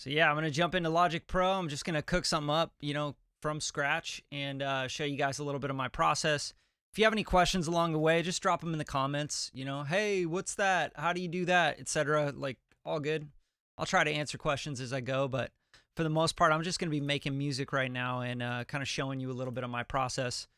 So yeah, I'm going to jump into Logic Pro. I'm just going to cook something up, from scratch and show you guys a little bit of my process. If you have any questions along the way, just drop them in the comments. Hey, what's that? How do you do that? Etc. Like, all good. I'll try to answer questions as I go, but for the most part, I'm just going to be making music right now and kind of showing you a little bit of my process.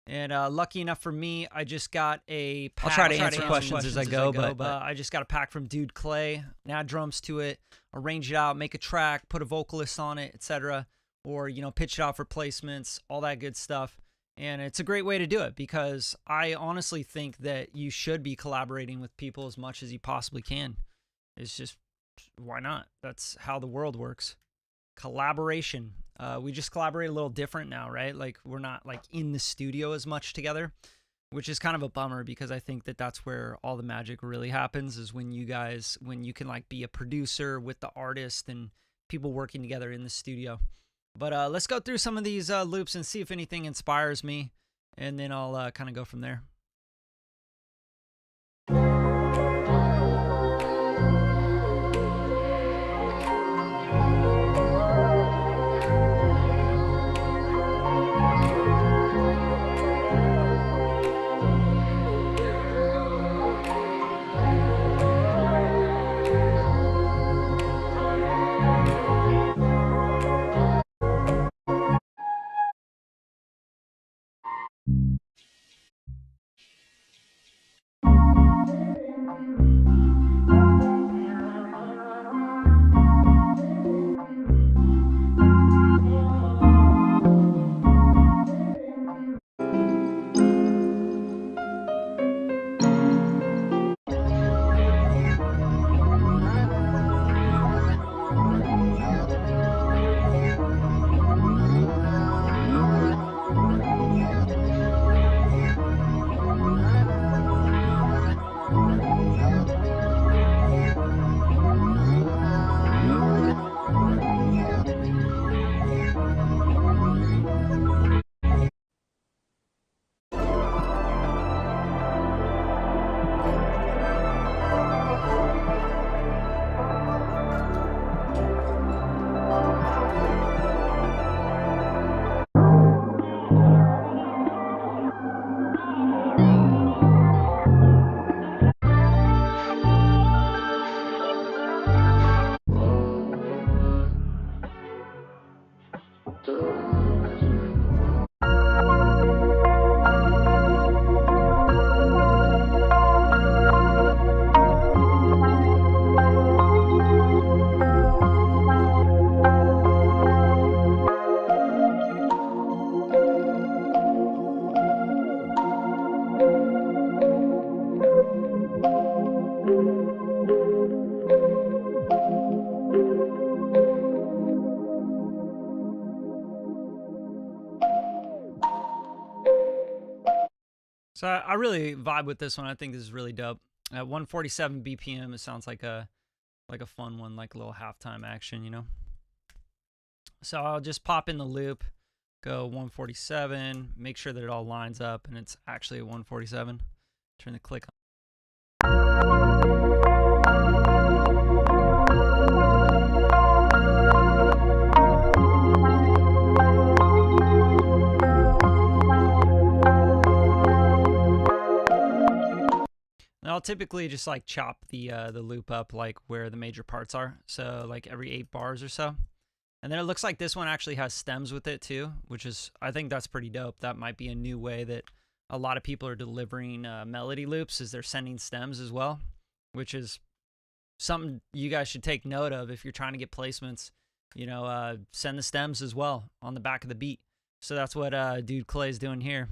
And lucky enough for me, I just got a pack. I'll try to answer questions as I go, but I just got a pack from Dude Clay. Add drums to it, arrange it out, make a track, put a vocalist on it, etc. Or, pitch it out for placements, all that good stuff. And it's a great way to do it because I honestly think that you should be collaborating with people as much as you possibly can. It's just, why not? That's how the world works. Collaboration. We just collaborate a little different now, right? Like, we're not like in the studio as much together, which is kind of a bummer because I think that that's where all the magic really happens, is when you can like be a producer with the artist and people working together in the studio. But let's go through some of these loops and see if anything inspires me, and then I'll kind of go from there. So I really vibe with this one. I think this is really dope. At 147 BPM, it sounds like a fun one, like a little halftime action, So I'll just pop in the loop, go 147, make sure that it all lines up and it's actually a 147. Turn the click on. I'll typically just like chop the loop up like where the major parts are, so like every 8 bars or so. And then it looks like this one actually has stems with it too, which is, I think that's pretty dope. That might be a new way that a lot of people are delivering melody loops, is they're sending stems as well, which is something you guys should take note of if you're trying to get placements. Send the stems as well on the back of the beat. So that's what Dude Clay's doing here.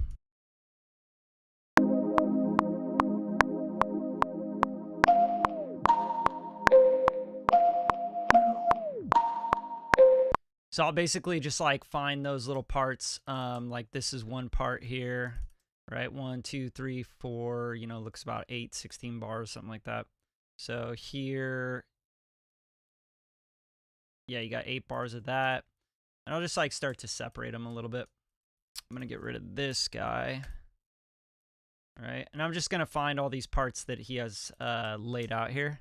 So I'll basically just like find those little parts. Like this is one part here, right? 1, 2, 3, 4, looks about 8, 16 bars, something like that. So here, yeah, you got 8 bars of that. And I'll just like start to separate them a little bit. I'm going to get rid of this guy. All right. And I'm just going to find all these parts that he has laid out here,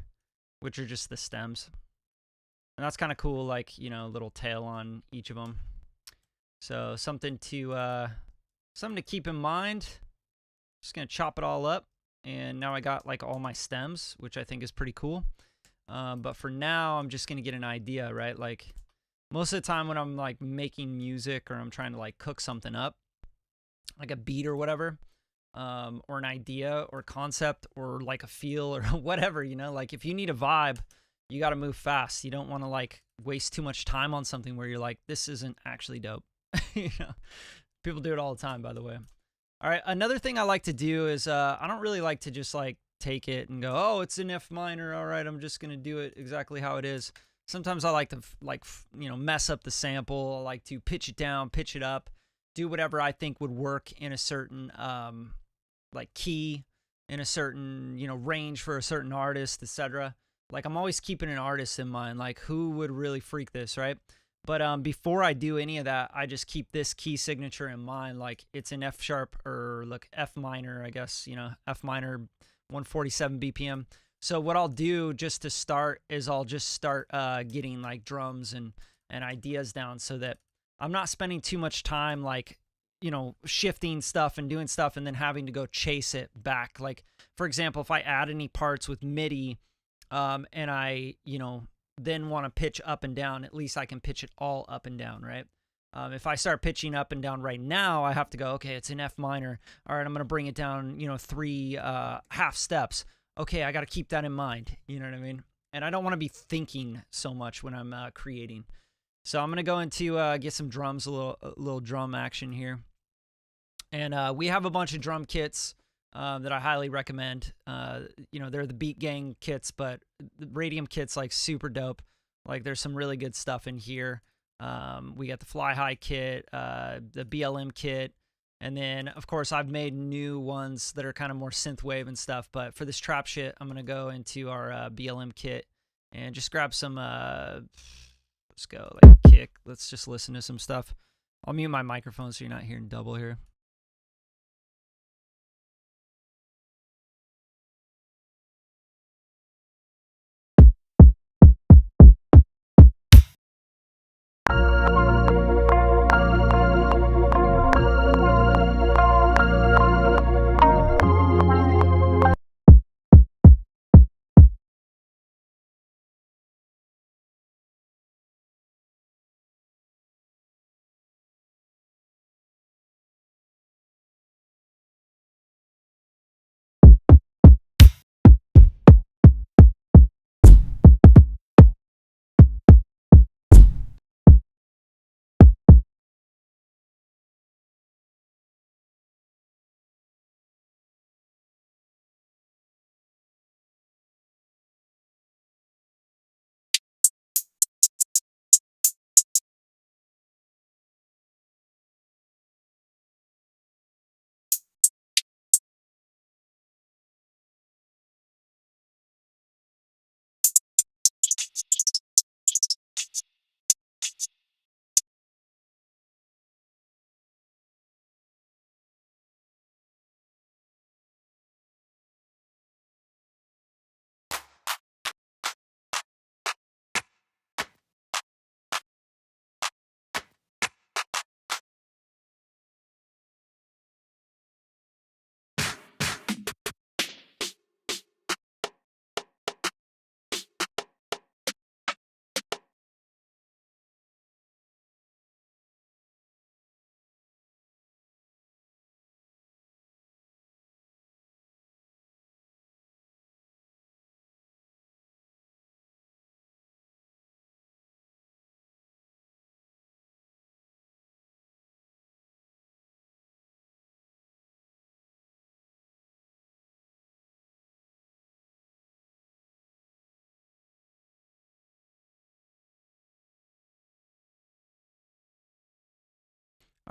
which are just the stems. And that's kind of cool, like, you know, little tail on each of them. So something to keep in mind. Just gonna chop it all up, and now I got like all my stems, which I think is pretty cool. But for now, I'm just gonna get an idea, right? Like most of the time when I'm like making music or I'm trying to like cook something up, like a beat or whatever, or an idea or concept or like a feel or whatever, you know, like if you need a vibe, you got to move fast. You don't want to like waste too much time on something where you're like, this isn't actually dope. You know, people do it all the time, by the way. All right. Another thing I like to do is I don't really like to just like take it and go, oh, it's an F minor. All right, I'm just going to do it exactly how it is. Sometimes I like to mess up the sample. I like to pitch it down, pitch it up, do whatever I think would work in a certain like key, in a certain, you know, range for a certain artist, etc. Like I'm always keeping an artist in mind, like who would really freak this, right? But before I do any of that, I just keep this key signature in mind, like it's an F sharp or look F minor, I guess, you know, F minor, 147 BPM. So what I'll do just to start is I'll just start getting like drums and ideas down so that I'm not spending too much time like, you know, shifting stuff and doing stuff and then having to go chase it back. Like, for example, if I add any parts with MIDI, and I, you know, then want to pitch up and down, at least I can pitch it all up and down, right? If I start pitching up and down right now, I have to go, okay, it's an F minor. All right, I'm going to bring it down, you know, 3 half steps. Okay, I got to keep that in mind. You know what I mean? And I don't want to be thinking so much when I'm creating. So I'm going to go into get some drums, a little drum action here. And we have a bunch of drum kits that I highly recommend. You know, they're the Beat Gang kits, but the Radium kit's like super dope. Like there's some really good stuff in here. We got the Fly High kit, the BLM kit, and then of course I've made new ones that are kind of more synthwave and stuff. But for this trap shit, I'm gonna go into our BLM kit and just grab some. Let's go like kick. Let's just listen to some stuff. I'll mute my microphone so you're not hearing double here.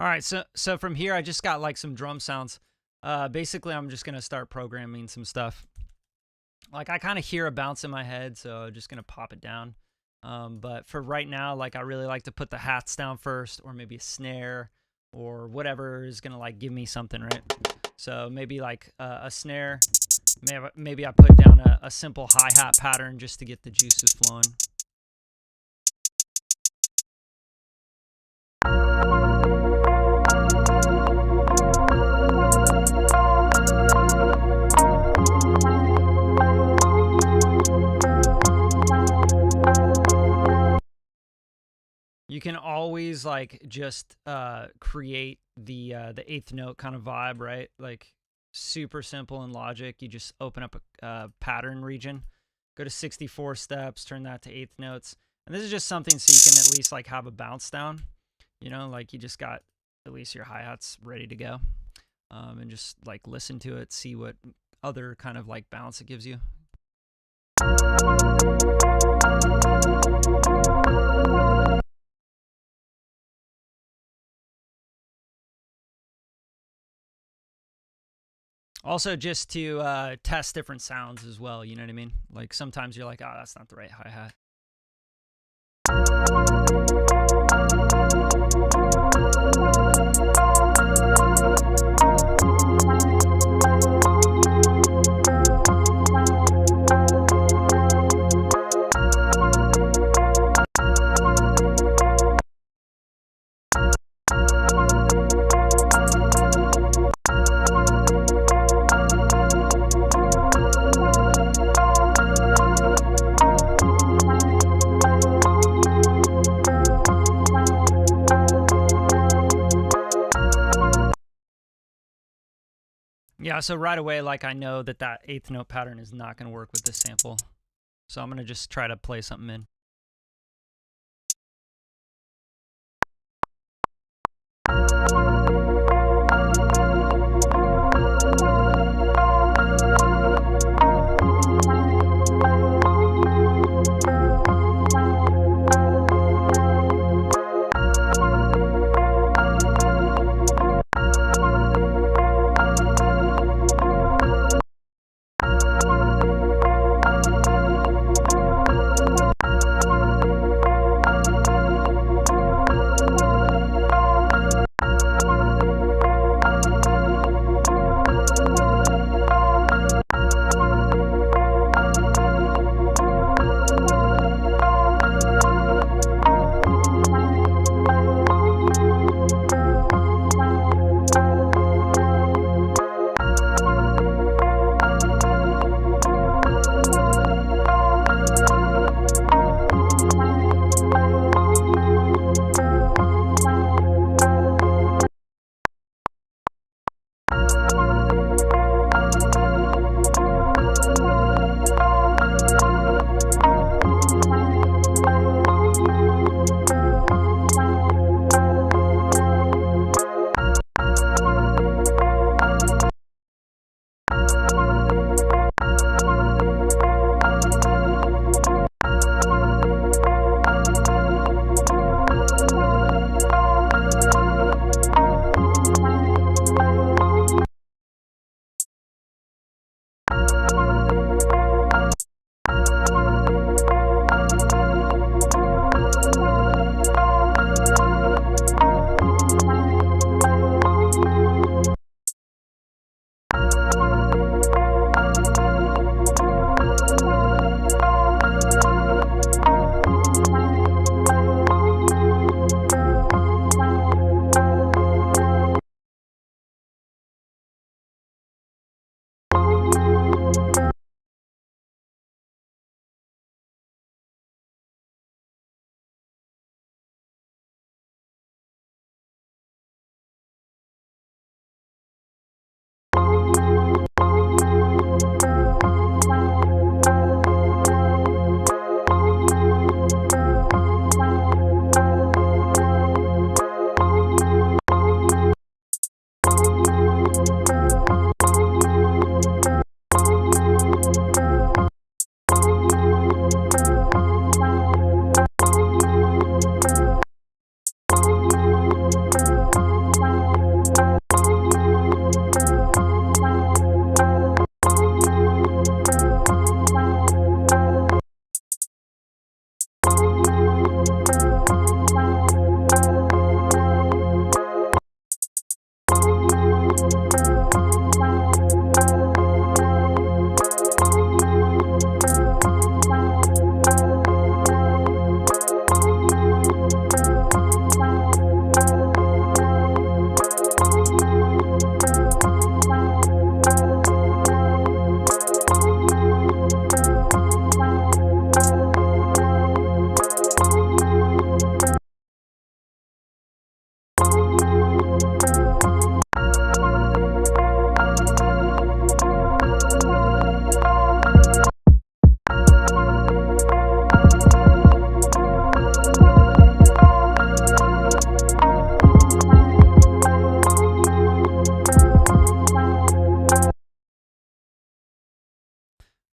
All right, so from here I just got like some drum sounds. Basically I'm just gonna start programming some stuff. Like I kind of hear a bounce in my head, so I'm just gonna pop it down. But for right now, like I really like to put the hats down first, or maybe a snare, or whatever is gonna like give me something, right? So maybe like a snare. Maybe I put down a simple hi-hat pattern just to get the juices flowing. always like just create the eighth note kind of vibe, right? Like super simple in Logic. You just open up a pattern region, go to 64 steps, turn that to eighth notes. And this is just something so you can at least like have a bounce down, you know, like you just got at least your hi-hats ready to go. And just like listen to it, see what other kind of like bounce it gives you. Also, just to test different sounds as well, you know what I mean? Like sometimes you're like, oh, that's not the right hi-hat. Yeah, so right away, like I know that that eighth note pattern is not going to work with this sample. So I'm going to just try to play something in.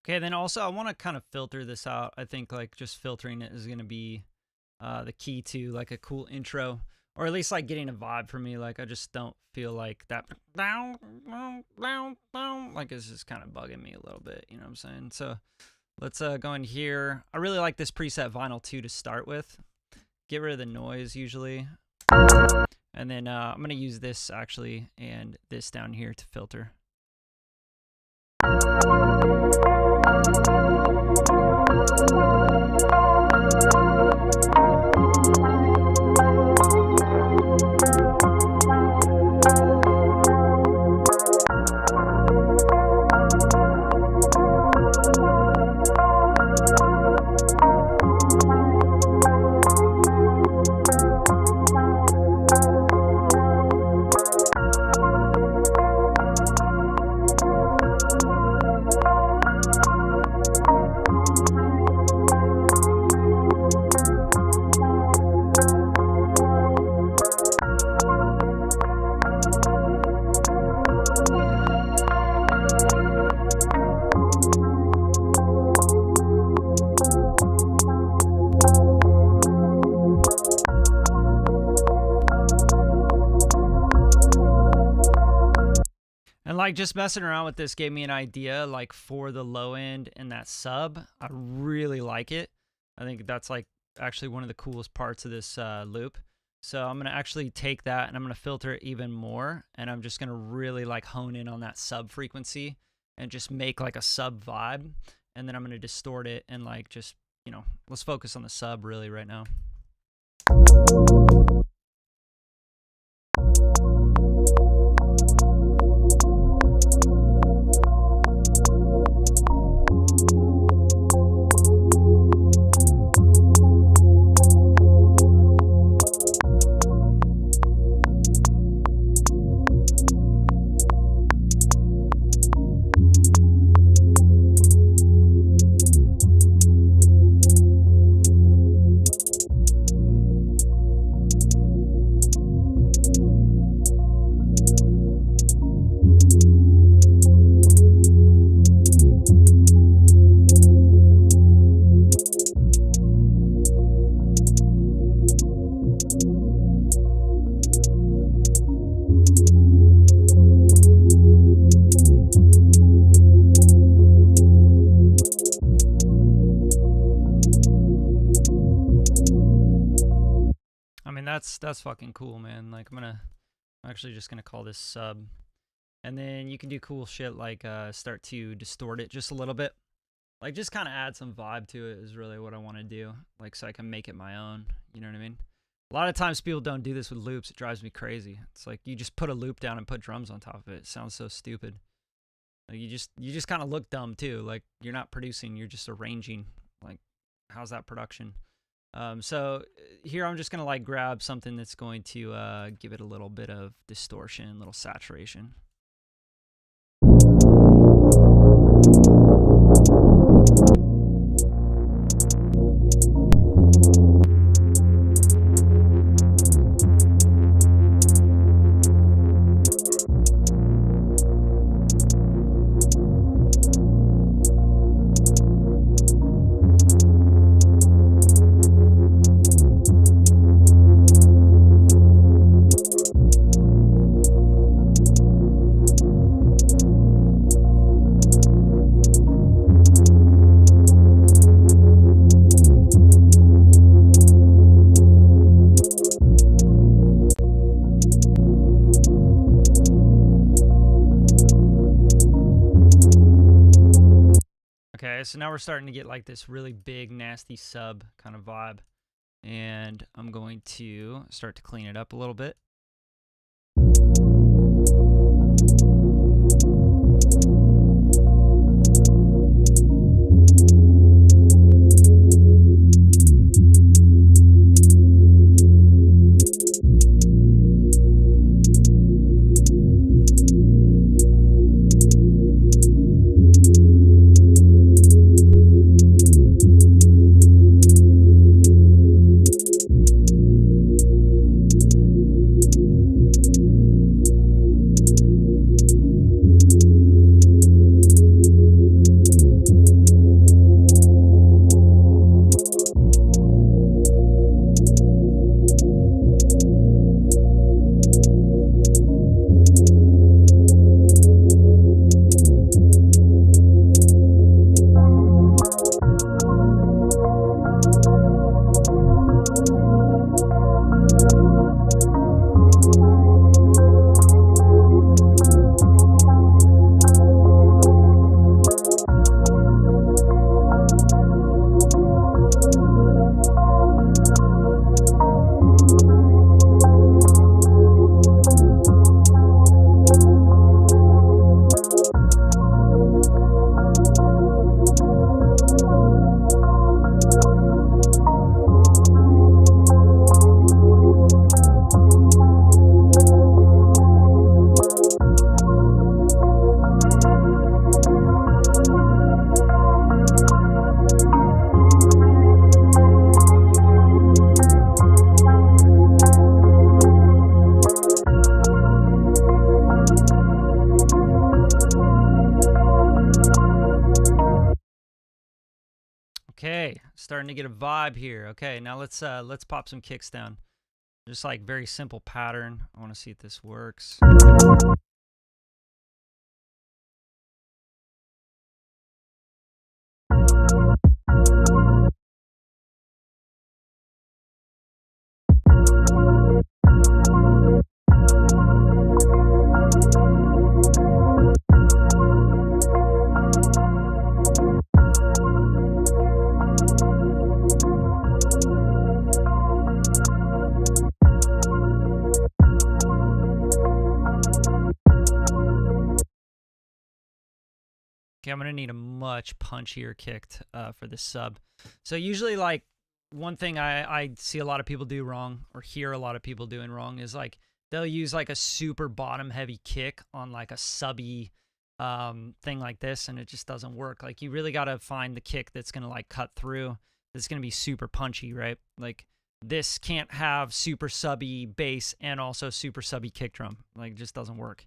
Okay, then also I want to kind of filter this out. I think like just filtering it is going to be the key to like a cool intro, or at least like getting a vibe for me. Like I just don't feel like that like it's just kind of bugging me a little bit, you know what I'm saying? So let's go in here. I really like this preset vinyl 2 to start with. Get rid of the noise usually. And then I'm going to use this actually and this down here to filter. And like just messing around with this gave me an idea like for the low end and that sub. I really like it. I think that's like actually one of the coolest parts of this loop. So I'm going to actually take that and I'm going to filter it even more. And I'm just going to really like hone in on that sub frequency and just make like a sub vibe. And then I'm going to distort it and like just, you know, let's focus on the sub really right now. That's fucking cool, man. Like I'm actually just gonna call this sub, and then you can do cool shit like start to distort it just a little bit, like just kind of add some vibe to it is really what I want to do, like so I can make it my own, you know what I mean? A lot of times people don't do this with loops. It drives me crazy. It's like you just put a loop down and put drums on top of it. It sounds so stupid. Like you just kind of look dumb too. Like you're not producing, you're just arranging. Like how's that production? So here I'm just going to like grab something that's going to give it a little bit of distortion, a little saturation. Okay, so now we're starting to get like this really big, nasty sub kind of vibe. And I'm going to start to clean it up a little bit. Starting to get a vibe here. Okay, now let's pop some kicks down. Just like very simple pattern. I want to see if this works. Okay, I'm gonna need a much punchier kick for this sub. So usually, like, one thing I see a lot of people do wrong, or hear a lot of people doing wrong, is like they'll use like a super bottom heavy kick on like a subby thing like this, and it just doesn't work. Like, you really gotta find the kick that's gonna like cut through, that's gonna be super punchy, right? Like, this can't have super subby bass and also super subby kick drum. Like, it just doesn't work.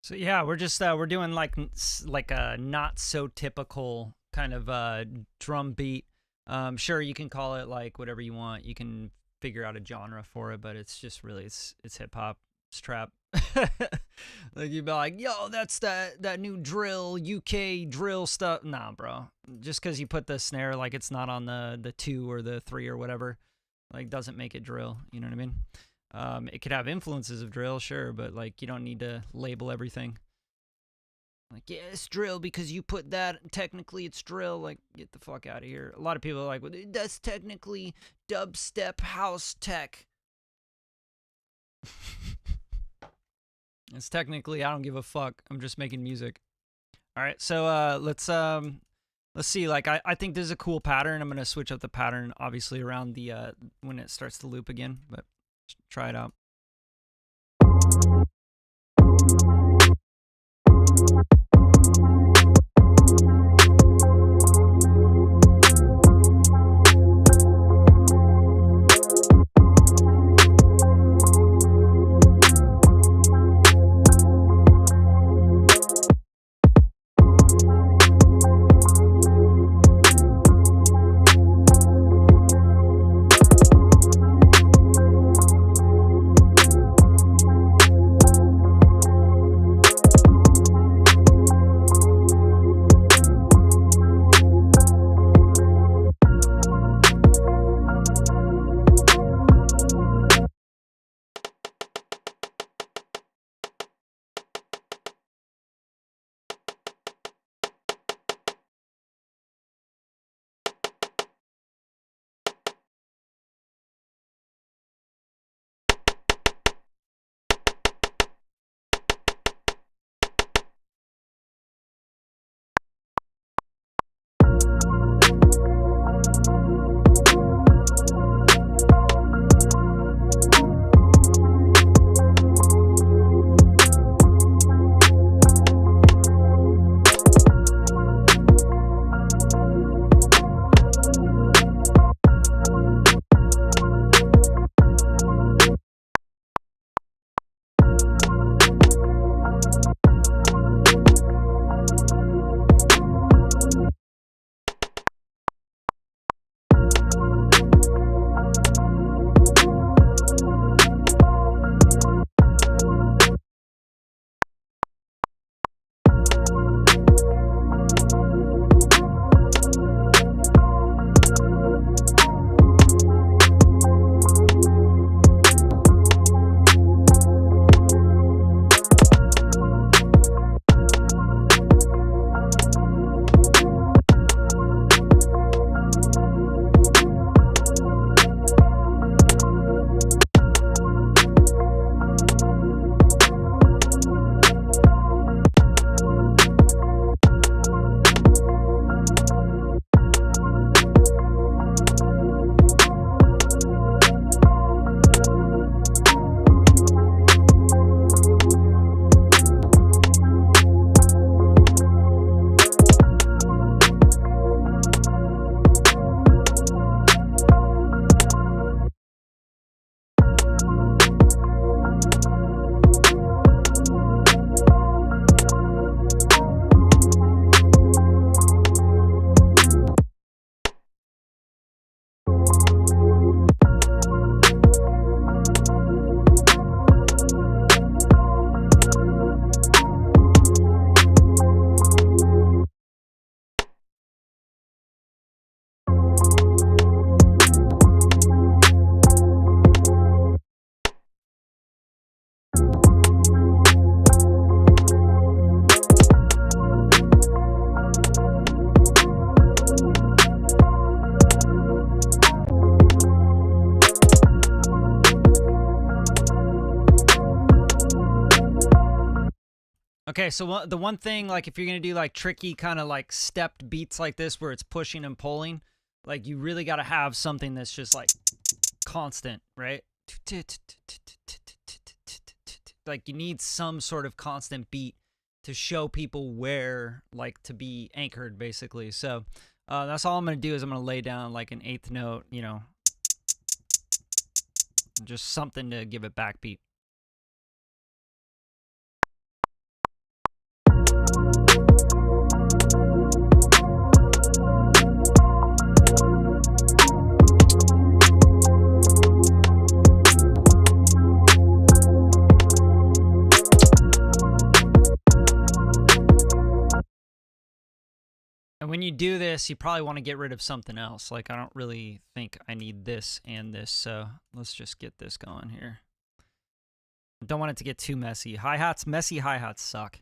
So yeah, we're just we're doing like a not so typical kind of drum beat. Sure, you can call it like whatever you want. You can figure out a genre for it, but it's just really it's hip hop, it's trap. Like, you'd be like, yo, that's that new drill, UK drill stuff. Nah, bro. Just because you put the snare like it's not on the 2 or the 3 or whatever, like, doesn't make it drill. You know what I mean? It could have influences of drill, sure, but like, you don't need to label everything. Like, yeah, it's drill because you put that, technically it's drill. Like, get the fuck out of here. A lot of people are like, well, that's technically dubstep house tech. It's technically, I don't give a fuck. I'm just making music. All right, so let's see. Like, I think this is a cool pattern. I'm gonna switch up the pattern, obviously, around the when it starts to loop again, but try it out. Okay, so the one thing, like if you're gonna do like tricky kind of like stepped beats like this where it's pushing and pulling, like you really got to have something that's just like constant, right? Like you need some sort of constant beat to show people where like to be anchored, basically. So that's all I'm gonna do is I'm gonna lay down like an eighth note, you know, just something to give it backbeat. And when you do this, you probably want to get rid of something else. Like, I don't really think I need this and this, so let's just get this going here. Don't want it to get too messy. Hi-hats, messy hi-hats suck.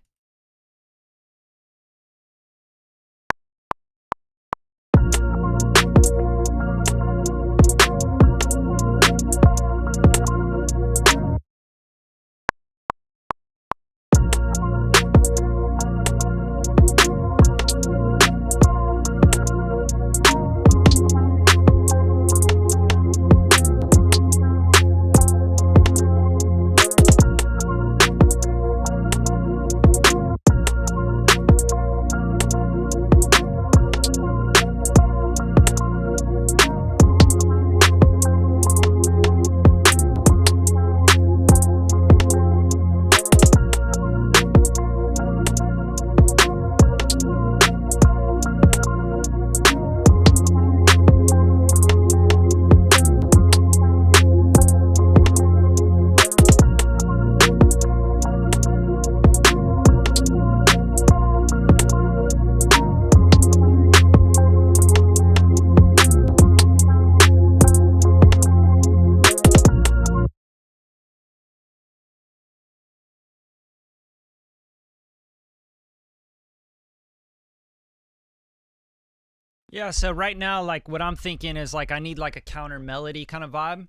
Yeah, so right now, like what I'm thinking is like I need like a counter melody kind of vibe,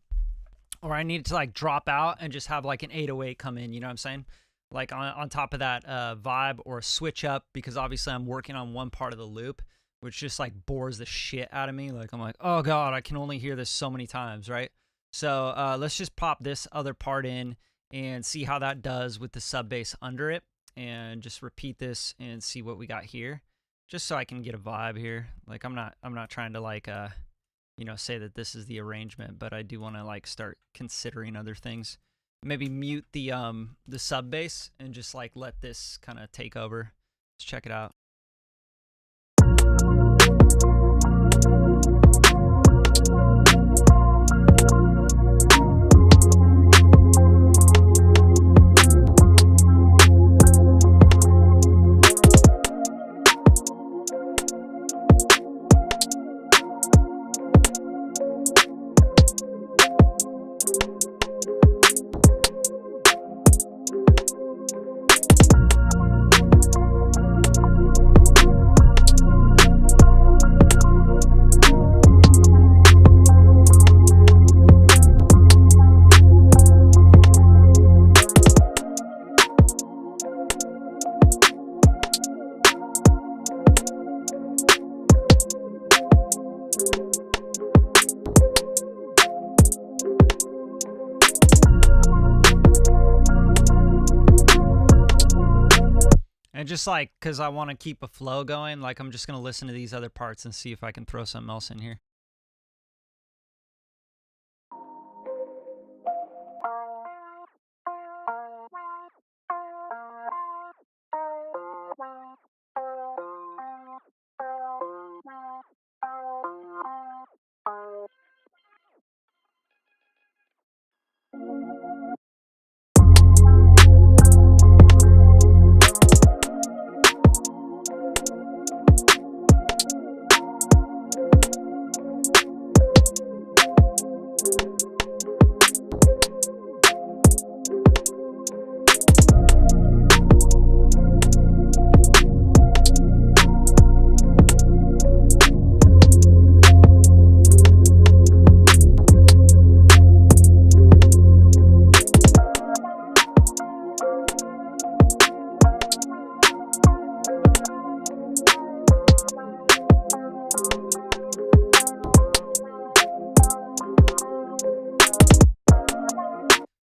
or I need it to like drop out and just have like an 808 come in, you know what I'm saying? Like on top of that vibe, or switch up, because obviously I'm working on one part of the loop, which just like bores the shit out of me. Like I'm like, oh God, I can only hear this so many times, right? So let's just pop this other part in and see how that does with the sub bass under it, and just repeat this and see what we got here, just so I can get a vibe here. Like I'm not trying to like you know, say that this is the arrangement, but I do want to like start considering other things. Maybe mute the sub bass and just like let this kind of take over. Let's check it out. And just like, because I want to keep a flow going, like I'm just going to listen to these other parts and see if I can throw something else in here.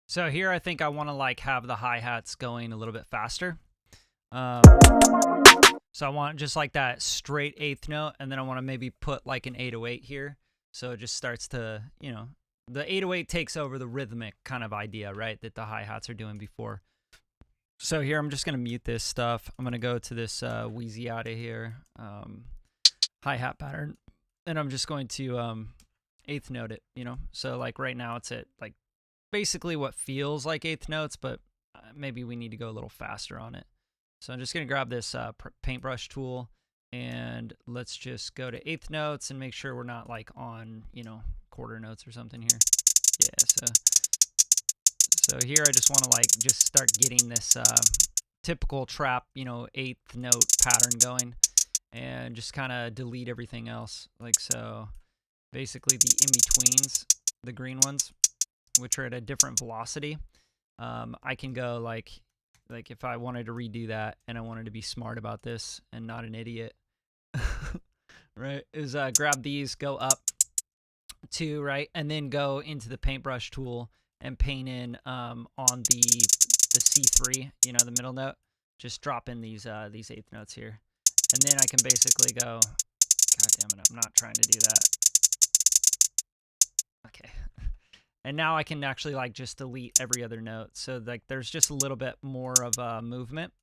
So here I think I want to like have the hi-hats going a little bit faster. So I want just like that straight eighth note, and then I want to maybe put like an 808 here. So it just starts to, you know, the 808 takes over the rhythmic kind of idea, right, that the hi-hats are doing before. So here I'm just going to mute this stuff. I'm going to go to this Wheezy out of here hi-hat pattern, and I'm just going to eighth note it, you know. So like right now it's at like basically what feels like eighth notes, but maybe we need to go a little faster on it. So I'm just going to grab this paintbrush tool, and let's just go to eighth notes and make sure we're not like on, you know, quarter notes or something here. Yeah, so here I just want to like just start getting this typical trap, you know, eighth note pattern going, and just kind of delete everything else. Like so, basically the in-betweens, the green ones, which are at a different velocity. I can go like if I wanted to redo that and I wanted to be smart about this and not an idiot, right, is grab these, go up 2, right, and then go into the paintbrush tool and paint in on the C3, you know, the middle note. Just drop in these eighth notes here, and then I can basically go, God damn it, I'm not trying to do that. Okay. And now I can actually like just delete every other note. So like there's just a little bit more of a movement.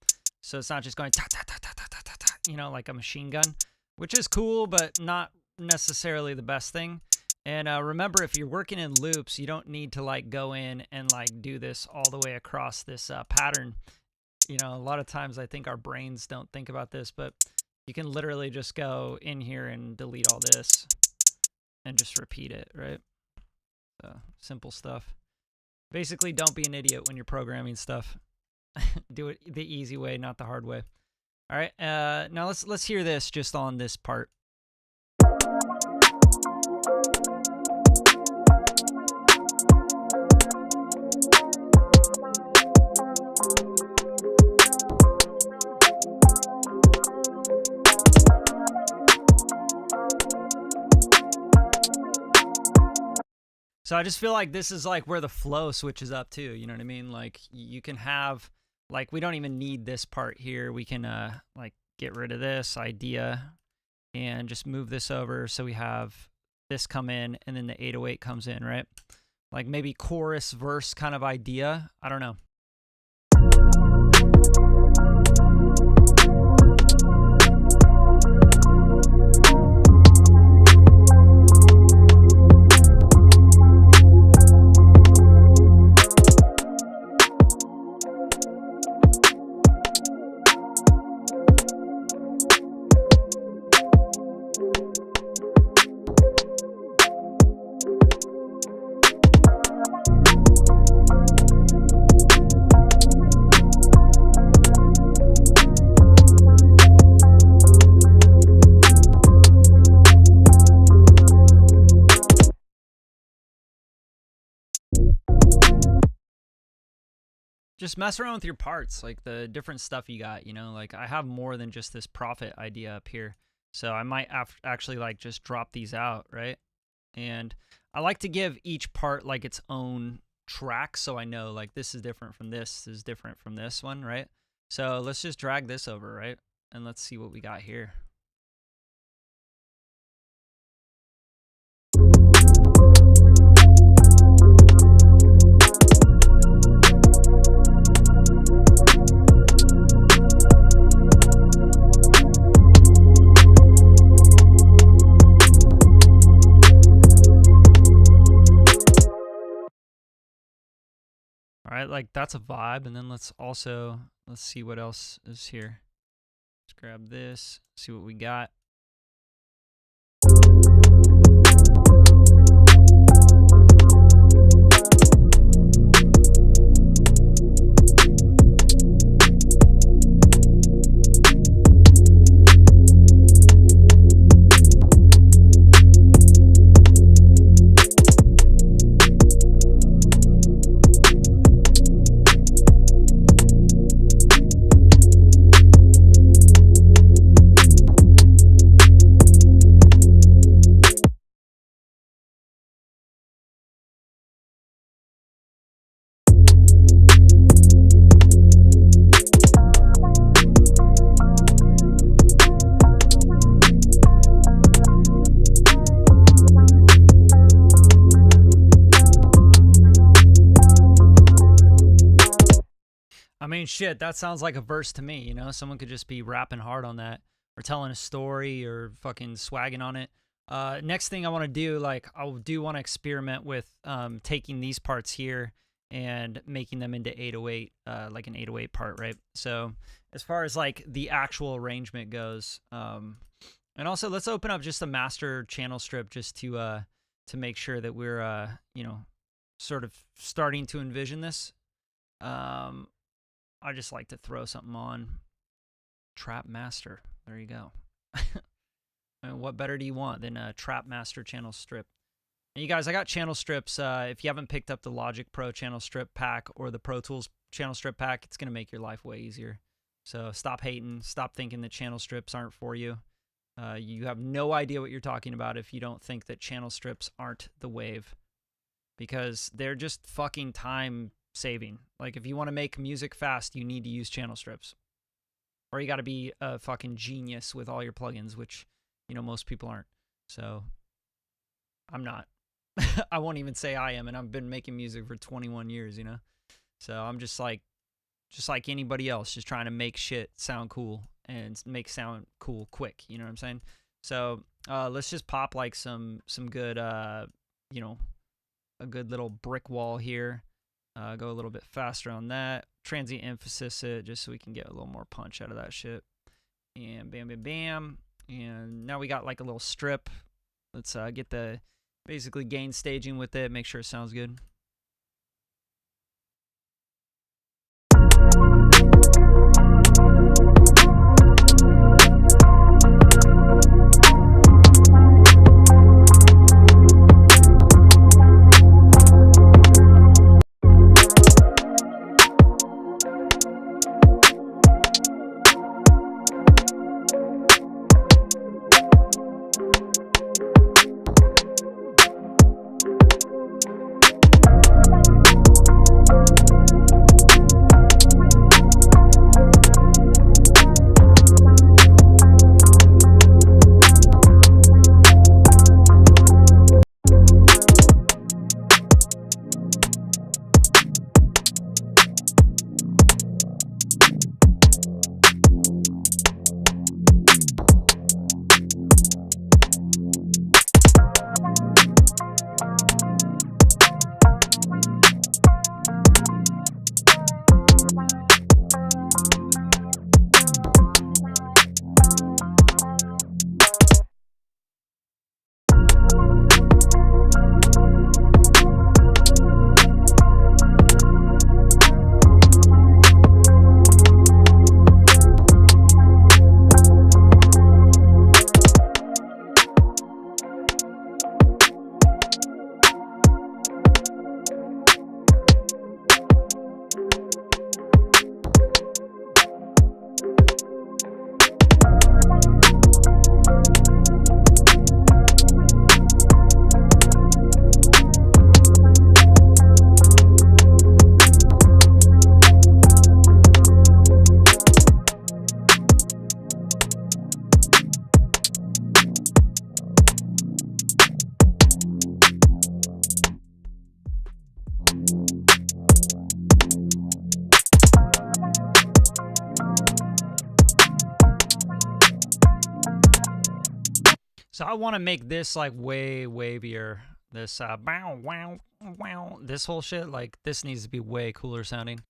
So it's not just going ta ta ta ta ta ta ta ta, you know, like a machine gun, which is cool, but not necessarily the best thing. And remember, if you're working in loops, you don't need to like go in and like do this all the way across this pattern. You know, a lot of times I think our brains don't think about this, but you can literally just go in here and delete all this and just repeat it, right? So simple stuff. Basically, don't be an idiot when you're programming stuff. Do it the easy way, not the hard way. All right, now let's hear this just on this part. So I just feel like this is like where the flow switches up too, you know what I mean? Like you can have, like we don't even need this part here. We can like get rid of this idea and just move this over so we have this come in and then the 808 comes in, right? Like maybe chorus verse kind of idea. I don't know. Just mess around with your parts, like the different stuff you got, you know, like I have more than just this profit idea up here. So I might actually like just drop these out, right? And I like to give each part like its own track. So I know like this is different from this is different from this one, right? So let's just drag this over, right? And let's see what we got here. All right, like that's a vibe. And then let's see what else is here. Let's grab this, see what we got. I mean, shit, that sounds like a verse to me, you know? Someone could just be rapping hard on that or telling a story or fucking swagging on it. Next thing I want to do, like, I do want to experiment with taking these parts here and making them into 808, like an 808 part, right? So as far as like the actual arrangement goes, and also let's open up just a master channel strip just to make sure that we're, you know, sort of starting to envision this. I just like to throw something on. Trap Master. There you go. I mean, what better do you want than a Trap Master channel strip? And you guys, I got channel strips. If you haven't picked up the Logic Pro channel strip pack or the Pro Tools channel strip pack, it's going to make your life way easier. So stop hating. Stop thinking that channel strips aren't for you. You have no idea what you're talking about if you don't think that channel strips aren't the wave. Because they're just fucking time saving. Like, if you want to make music fast, you need to use channel strips. Or you got to be a fucking genius with all your plugins, which, you know, most people aren't. So I'm not. I won't even say I am, and I've been making music for 21 years, you know? So I'm just like anybody else, just trying to make shit sound cool and make sound cool quick, you know what I'm saying? So let's just pop like some good, you know, a good little brick wall here. Go a little bit faster on that. Transient emphasis it just so we can get a little more punch out of that shit. And bam, bam, bam. And now we got like a little strip. Let's get the basically gain staging with it. Make sure it sounds good. So I want to make this like way wavier. This bow wow wow. This whole shit, like, this needs to be way cooler sounding.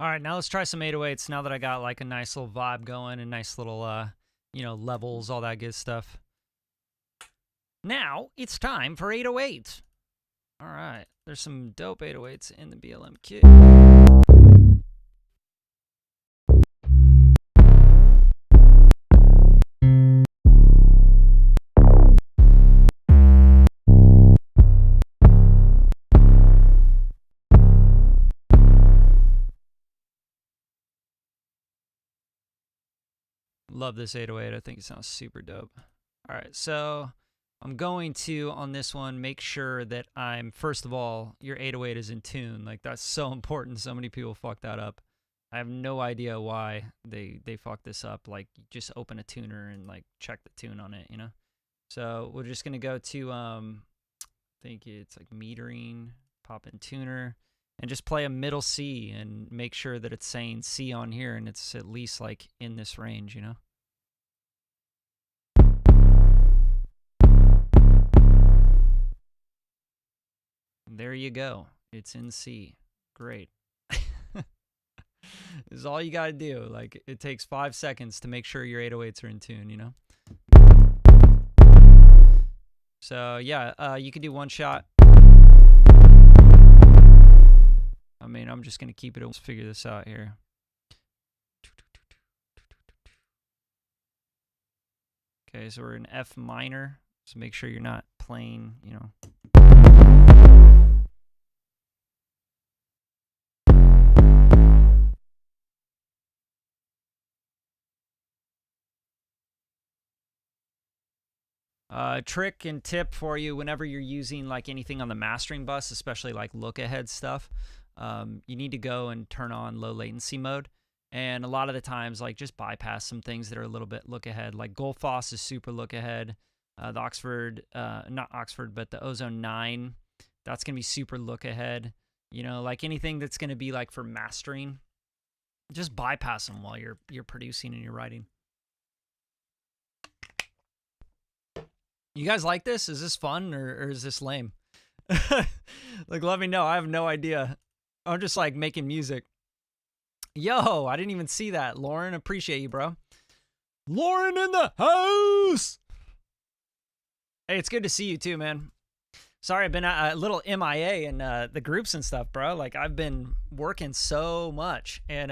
All right, now let's try some 808s now that I got like a nice little vibe going and nice little, you know, levels, all that good stuff. Now it's time for 808. All right, there's some dope 808s in the BLM kit. Love this 808. I think it sounds super dope. All right, so I'm going to, on this one, make sure that I'm, first of all, your 808 is in tune. Like, that's so important. So many people fuck that up. I have no idea why they fuck this up. Like, you just open a tuner and, like, check the tune on it, you know? So we're just going to go to, I think it's, like, metering, pop in tuner, and just play a middle C and make sure that it's saying C on here and it's at least, like, in this range, you know? There you go. It's in C. Great. This is all you gotta do. Like, it takes 5 seconds to make sure your 808s are in tune, you know? So, yeah, you can do one shot. I mean, I'm just gonna keep it. Let's figure this out here. Okay, so we're in F minor. So make sure you're not playing, you know. Trick and tip for you whenever you're using like anything on the mastering bus, especially like look ahead stuff, you need to go and turn on low latency mode. And a lot of the times, like, just bypass some things that are a little bit look ahead. Like Goldfoss is super look ahead. The Oxford, not Oxford, but the Ozone 9, that's going to be super look ahead. You know, like anything that's going to be like for mastering, just bypass them while you're producing and you're writing. You guys like this? Is this fun or is this lame? Like, let me know. I have no idea. I'm just like making music. Yo, I didn't even see that. Lauren, appreciate you, bro. Lauren in the house. Hey, it's good to see you too, man. Sorry, I've been a little MIA in the groups and stuff, bro. Like, I've been working so much and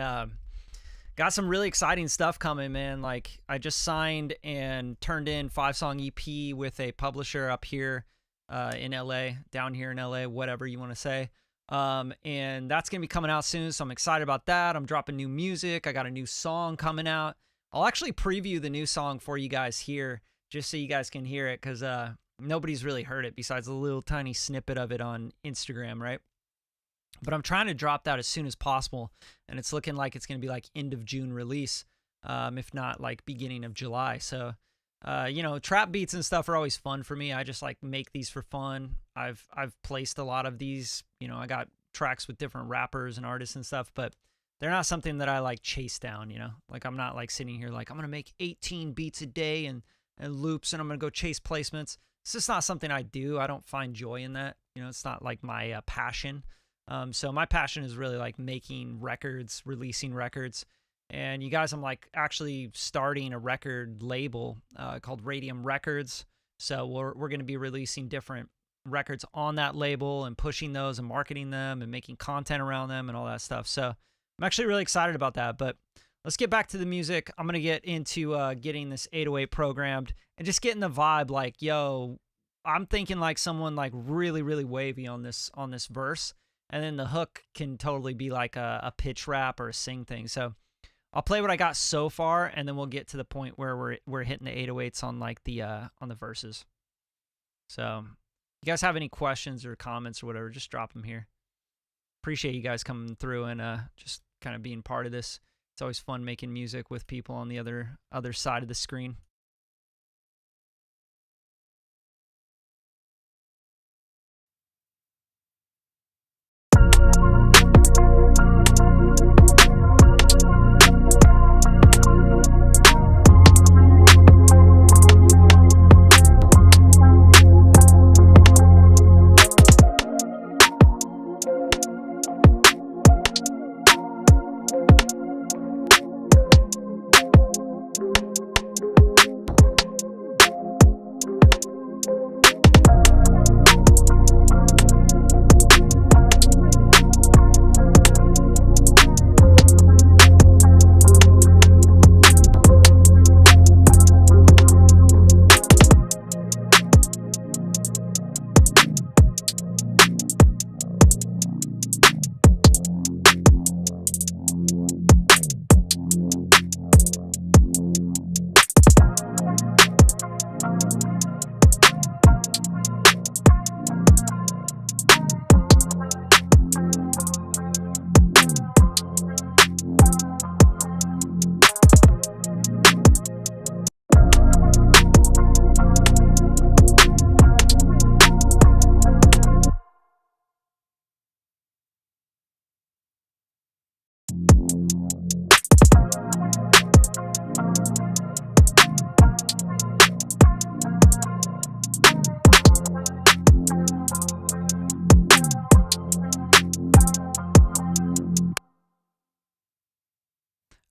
got some really exciting stuff coming, man. Like, I just signed and turned in 5-song EP with a publisher up here in LA, down here in LA, whatever you want to say. And that's going to be coming out soon, so I'm excited about that. I'm dropping new music. I got a new song coming out. I'll actually preview the new song for you guys here, just so you guys can hear it, because nobody's really heard it besides a little tiny snippet of it on Instagram, right? But I'm trying to drop that as soon as possible, and it's looking like it's going to be like end of June release, if not like beginning of July. So, you know, trap beats and stuff are always fun for me. I just like make these for fun. I've placed a lot of these, you know, I got tracks with different rappers and artists and stuff, but they're not something that I like chase down, you know? Like, I'm not like sitting here like, I'm going to make 18 beats a day and loops, and I'm going to go chase placements. It's just not something I do. I don't find joy in that. You know, it's not like my passion. So my passion is really like making records, releasing records. And you guys, I'm like actually starting a record label called Radium Records. So we're going to be releasing different records on that label and pushing those and marketing them and making content around them and all that stuff. So I'm actually really excited about that. But let's get back to the music. I'm going to get into getting this 808 programmed and just getting the vibe like, yo, I'm thinking like someone like really, really wavy on this verse. And then the hook can totally be like a pitch rap or a sing thing. So I'll play what I got so far, and then we'll get to the point where we're hitting the 808s on like the on the verses. So if you guys have any questions or comments or whatever, just drop them here. Appreciate you guys coming through and just kind of being part of this. It's always fun making music with people on the other side of the screen.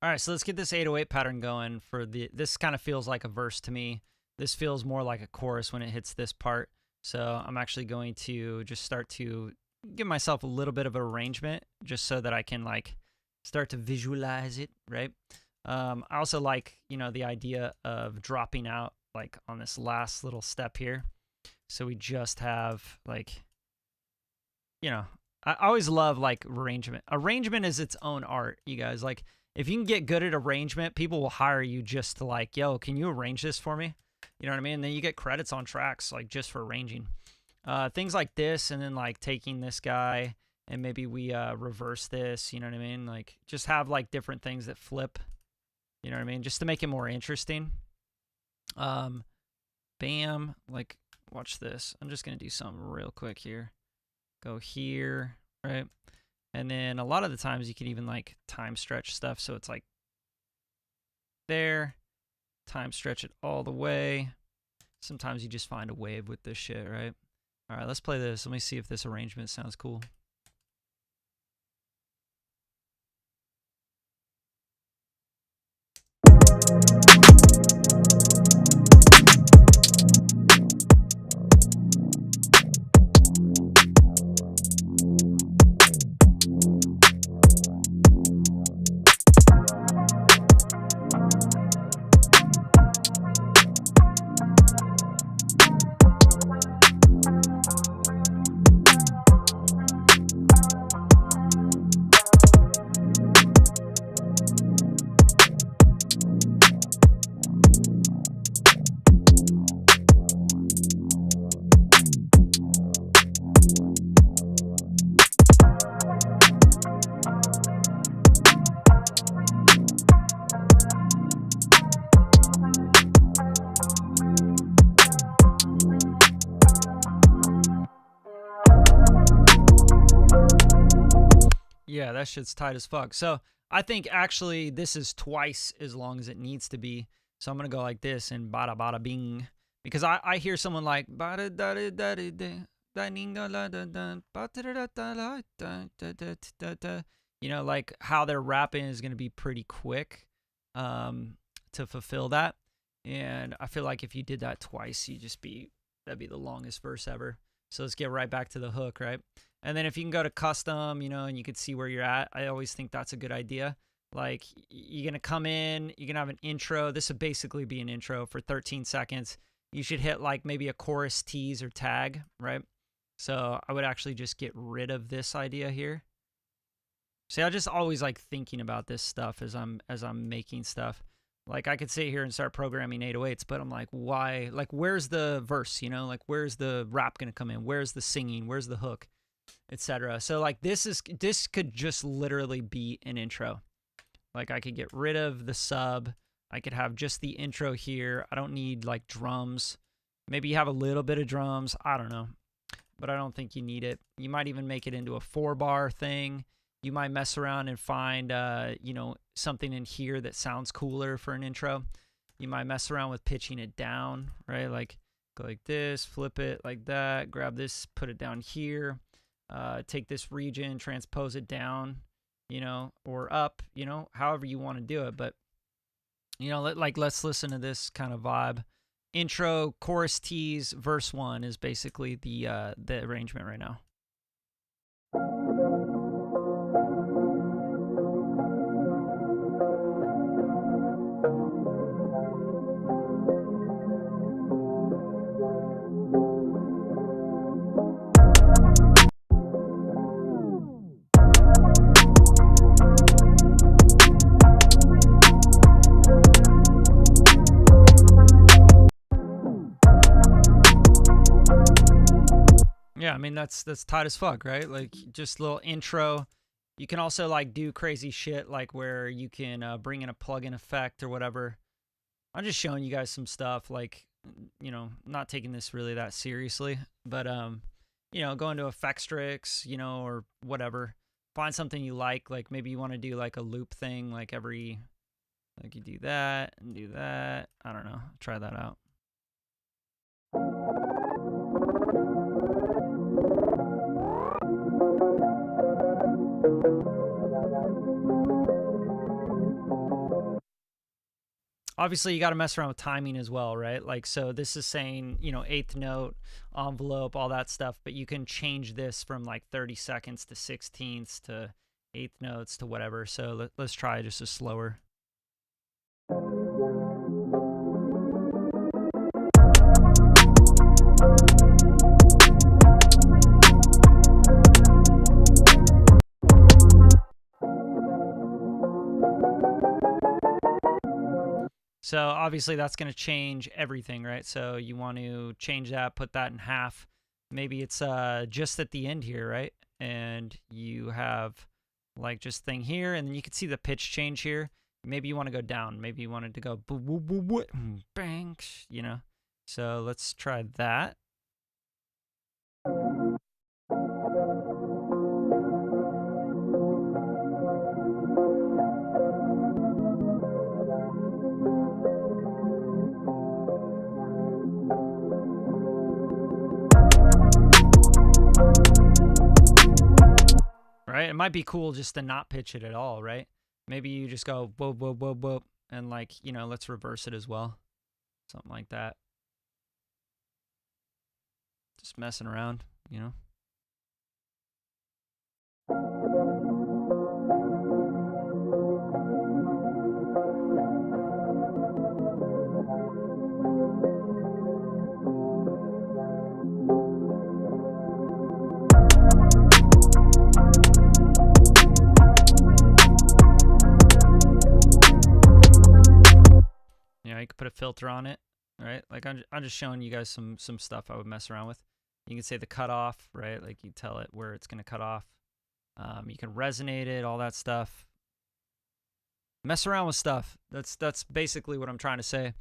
All right, so let's get this 808 pattern going for this kind of feels like a verse to me. This feels more like a chorus when it hits this part. So I'm actually going to just start to give myself a little bit of arrangement just so that I can like start to visualize it, right? I also like, the idea of dropping out like on this last little step here. So we just have like, I always love like arrangement. Arrangement is its own art, you guys. Like if you can get good at arrangement, people will hire you just to like, yo, can you arrange this for me? You know what I mean? And then you get credits on tracks like just for arranging. Things like this, and then like taking this guy and maybe we reverse this, you know what I mean? Like just have like different things that flip, you know what I mean? Just to make it more interesting. Bam, like watch this. I'm just going to do something real quick here. Go here, right? And then a lot of the times you can even like time stretch stuff. So it's like there, time stretch it all the way. Sometimes you just find a wave with this shit, right? All right, let's play this. Let me see if this arrangement sounds cool. Yeah, that shit's tight as fuck. So I think actually this is twice as long as it needs to be. So I'm going to go like this and bada bada bing. Because I hear someone like, like how they're rapping is going to be pretty quick to fulfill that. And I feel like if you did that twice, that'd be the longest verse ever. So let's get right back to the hook, right? And then if you can go to custom, and you could see where you're at, I always think that's a good idea. Like you're going to come in, you're going to have an intro. This would basically be an intro for 13 seconds. You should hit like maybe a chorus tease or tag, right? So I would actually just get rid of this idea here. See, I just always like thinking about this stuff as I'm making stuff. Like I could sit here and start programming 808s, but I'm like, why? Like, where's the verse? Like where's the rap gonna come in? Where's the singing? Where's the hook, etc. So like this could just literally be an intro. Like I could get rid of the sub. I could have just the intro here. I don't need like drums. Maybe you have a little bit of drums. I don't know, but I don't think you need it. You might even make it into a 4-bar thing. You might mess around and find, something in here that sounds cooler for an intro. You might mess around with pitching it down, right? Like go like this, flip it like that, grab this, put it down here, take this region, transpose it down, or up, however you want to do it. But, let's listen to this kind of vibe. Intro, chorus tease, verse 1 is basically the arrangement right now. Yeah, I mean that's tight as fuck, right? Like just a little intro. You can also like do crazy shit like where you can bring in a plugin effect or whatever. I'm just showing you guys some stuff like, not taking this really that seriously, but go into Effectstrix, or whatever. Find something you like maybe you want to do like a loop thing like you do that and do that. I don't know. Try that out. Obviously you got to mess around with timing as well, right? Like, so this is saying, you know, 8th note, envelope, all that stuff, but you can change this from like 30 seconds to 16ths to 8th notes to whatever. So let's try just a slower. So obviously that's going to change everything, right? So you want to change that, put that in half. Maybe it's just at the end here, right? And you have like just thing here, and then you can see the pitch change here. Maybe you want to go down. Maybe you wanted to go bang, you know? So let's try that. Right? It might be cool just to not pitch it at all, right? Maybe you just go whoa, whoa, whoa, whoa, and like, you know, let's reverse it as well. Something like that. Just messing around, you know? You could put a filter on it, right? Like I'm just showing you guys some stuff I would mess around with. You can say the cutoff, right? Like you tell it where it's going to cut off. You can resonate it, all that stuff. Mess around with stuff. That's basically what I'm trying to say.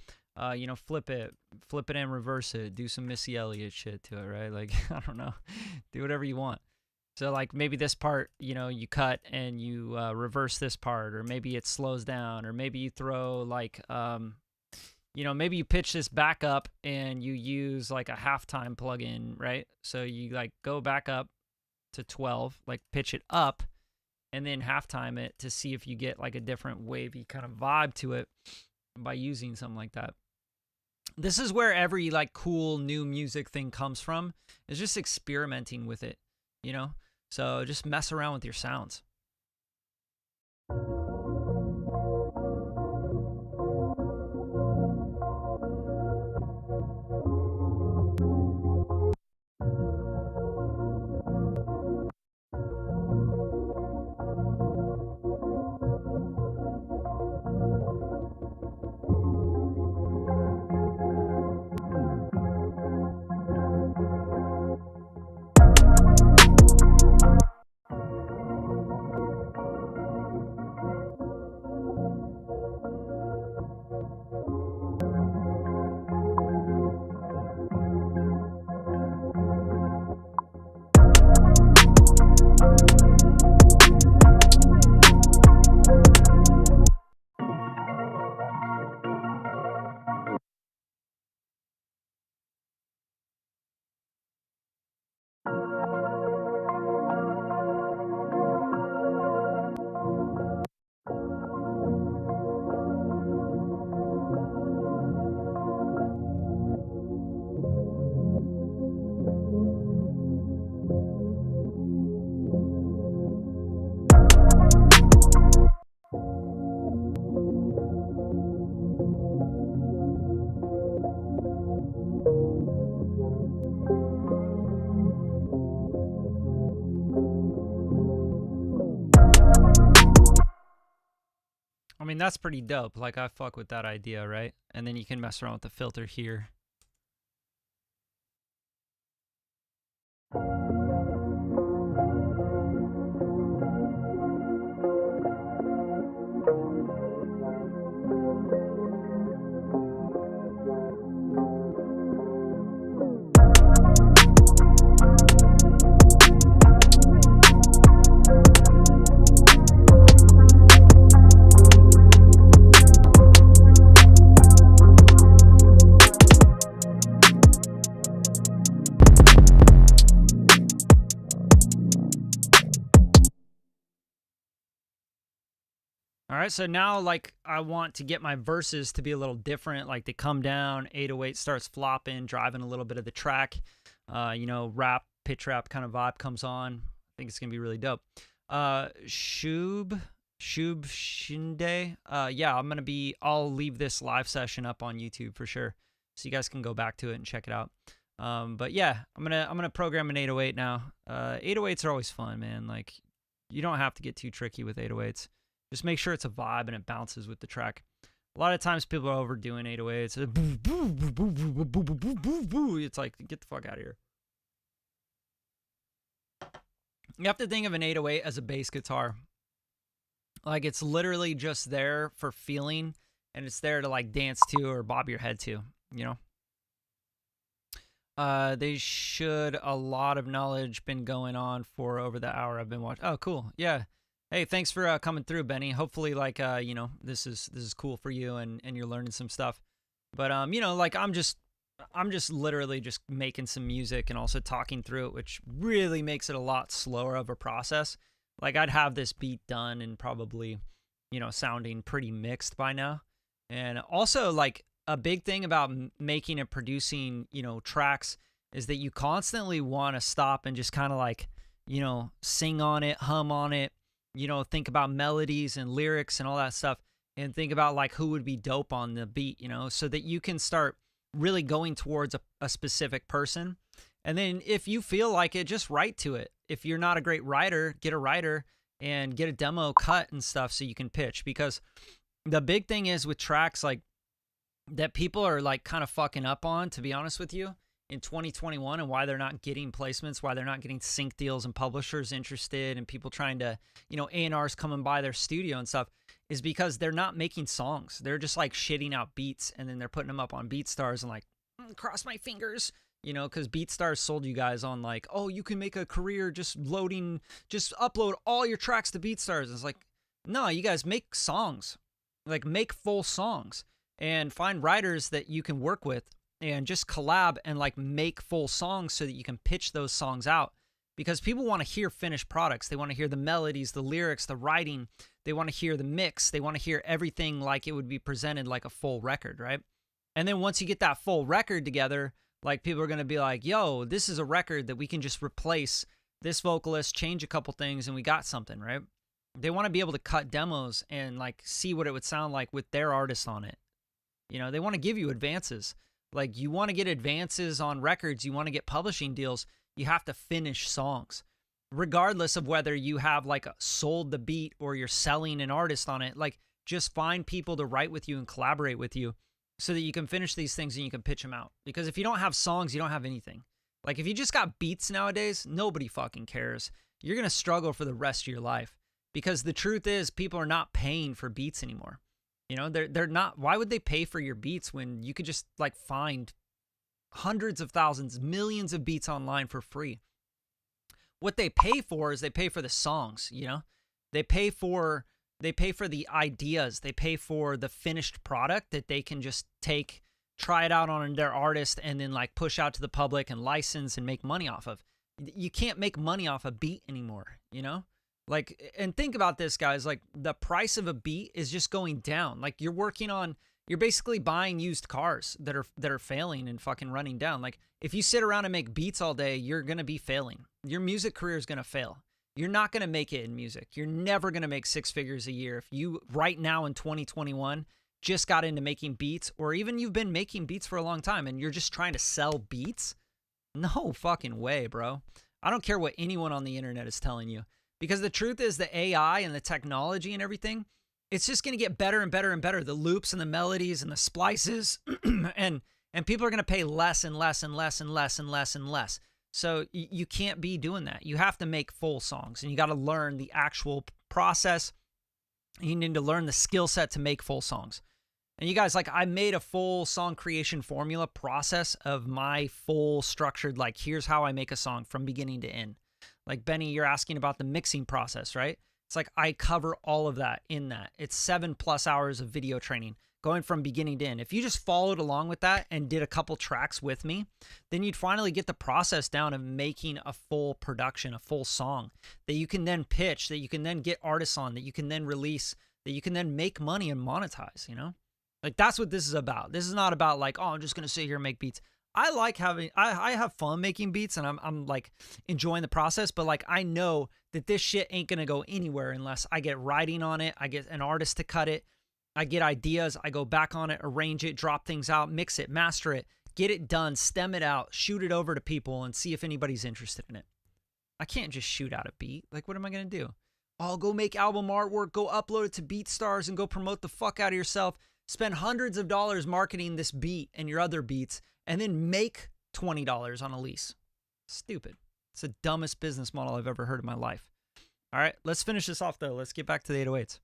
You know, flip it and reverse it. Do some Missy Elliott shit to it, right? Like, I don't know. Do whatever you want. So like maybe this part, you know, you cut and you reverse this part, or maybe it slows down, or maybe you throw like, you know, maybe you pitch this back up and you use like a halftime plugin, right? So you like go back up to 12, like pitch it up, and then halftime it to see if you get like a different wavy kind of vibe to it by using something like that. This is where every like cool new music thing comes from, is just experimenting with it, you know? So just mess around with your sounds. I mean, that's pretty dope. Like, I fuck with that idea, right? And then you can mess around with the filter here. All right, so now like I want to get my verses to be a little different. Like they come down, 808 starts flopping, driving a little bit of the track. Rap, pitch rap kind of vibe comes on. I think it's gonna be really dope. Shub Shinde. Yeah, I'll leave this live session up on YouTube for sure, so you guys can go back to it and check it out. But yeah, I'm gonna program an 808 now. 808s are always fun, man. Like you don't have to get too tricky with 808s. Just make sure it's a vibe and it bounces with the track. A lot of times people are overdoing 808s. It's like, get the fuck out of here. You have to think of an 808 as a bass guitar. Like it's literally just there for feeling, and it's there to like dance to or bob your head to, you know? They should a lot of knowledge been going on for over the hour I've been watching. Oh, cool. Yeah. Hey, thanks for coming through, Benny. Hopefully, like, this is cool for you and you're learning some stuff. But, like I'm just literally just making some music and also talking through it, which really makes it a lot slower of a process. Like I'd have this beat done and probably, sounding pretty mixed by now. And also like a big thing about making and producing, tracks is that you constantly want to stop and just kind of like, sing on it, hum on it. Think about melodies and lyrics and all that stuff, and think about like who would be dope on the beat, so that you can start really going towards a specific person. And then if you feel like it, just write to it. If you're not a great writer, get a writer and get a demo cut and stuff so you can pitch. Because the big thing is with tracks like that people are like kind of fucking up on, to be honest with you, in 2021, and why they're not getting placements, why they're not getting sync deals and publishers interested and people trying to, A&Rs coming by their studio and stuff, is because they're not making songs. They're just like shitting out beats and then they're putting them up on BeatStars and like, cross my fingers, because BeatStars sold you guys on like, oh, you can make a career just upload all your tracks to BeatStars. It's like, no, you guys make songs, like make full songs and find writers that you can work with and just collab and like make full songs so that you can pitch those songs out, because people want to hear finished products. They want to hear the melodies, the lyrics, the writing. They want to hear the mix. They want to hear everything like it would be presented like a full record, right? And then once you get that full record together, like people are going to be like, yo, this is a record that we can just replace this vocalist, change a couple things, and we got something, right? They want to be able to cut demos and like see what it would sound like with their artist on it. They want to give you advances. Like you want to get advances on records, you want to get publishing deals, you have to finish songs. Regardless of whether you have like sold the beat or you're selling an artist on it, like just find people to write with you and collaborate with you so that you can finish these things and you can pitch them out. Because if you don't have songs, you don't have anything. Like if you just got beats nowadays, nobody fucking cares. You're going to struggle for the rest of your life, because the truth is people are not paying for beats anymore. They're not. Why would they pay for your beats when you could just like find hundreds of thousands, millions of beats online for free? What they pay for is they pay for the songs, They pay for the ideas. They pay for the finished product that they can just take, try it out on their artist, and then like push out to the public and license and make money off of. You can't make money off a beat anymore, Like, and think about this, guys. Like, the price of a beat is just going down. Like, you're basically buying used cars that are failing and fucking running down. Like, if you sit around and make beats all day, you're gonna be failing. Your music career is gonna fail. You're not gonna make it in music. You're never gonna make 6 figures a year if you right now in 2021 just got into making beats, or even you've been making beats for a long time and you're just trying to sell beats. No fucking way, bro. I don't care what anyone on the internet is telling you. Because the truth is the AI and the technology and everything, it's just going to get better and better and better. The loops and the melodies and the splices and people are going to pay less and less and less and less and less and less. So you can't be doing that. You have to make full songs, and you got to learn the actual process. You need to learn the skill set to make full songs. And you guys, like, I made a full song creation formula process of my full structured, like, here's how I make a song from beginning to end. Like, Benny, you're asking about the mixing process, right? It's like I cover all of that in that. It's 7+ hours of video training going from beginning to end. If you just followed along with that and did a couple tracks with me, then you'd finally get the process down of making a full production, a full song that you can then pitch, that you can then get artists on, that you can then release that you can then make money and monetize, you know? Like, that's what this is about. This is not about like, oh, I'm just going to sit here and make beats. I like having, I have fun making beats, and I'm like enjoying the process, but like, I know that this shit ain't going to go anywhere unless I get writing on it. I get an artist to cut it. I get ideas. I go back on it, arrange it, drop things out, mix it, master it, get it done, stem it out, shoot it over to people, and see if anybody's interested in it. I can't just shoot out a beat. Like, what am I going to do? I'll go make album artwork, go upload it to BeatStars, and go promote the fuck out of yourself. Spend hundreds of dollars marketing this beat and your other beats, and then make $20 on a lease. Stupid. It's the dumbest business model I've ever heard in my life. All right, let's finish this off, though. Let's get back to the 808s.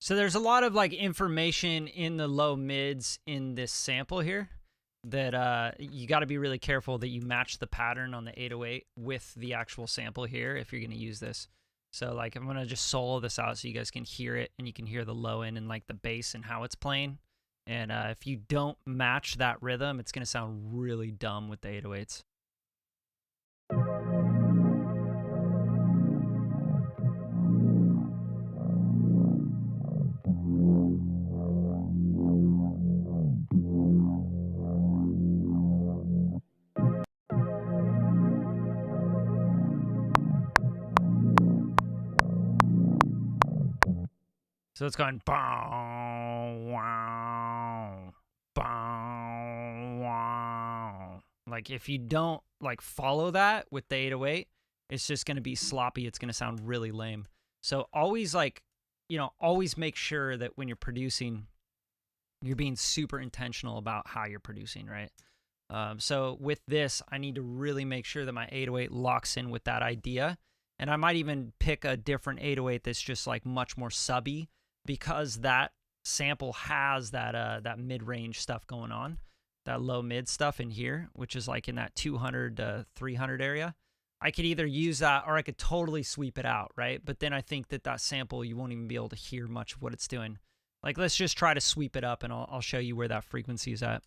So there's a lot of like information in the low mids in this sample here that you got to be really careful that you match the pattern on the 808 with the actual sample here if you're going to use this. So like I'm going to just solo this out so you guys can hear it, and you can hear the low end and like the bass and how it's playing. And if you don't match that rhythm, it's going to sound really dumb with the 808s. So it's going bow, wow, bow, wow. Like if you don't like follow that with the 808, it's just going to be sloppy. It's going to sound really lame. So always like, you know, always make sure that when you're producing, you're being super intentional about how you're producing, right? So with this, I need to really make sure that my 808 locks in with that idea. And I might even pick a different 808 that's just like much more subby, because that sample has that mid-range stuff going on, that low mid stuff in here, which is like in that 200 to 300 area. I could either use that or I could totally sweep it out, right? But then I think that sample, you won't even be able to hear much of what it's doing. Like, let's just try to sweep it up, and I'll show you where that frequency is at.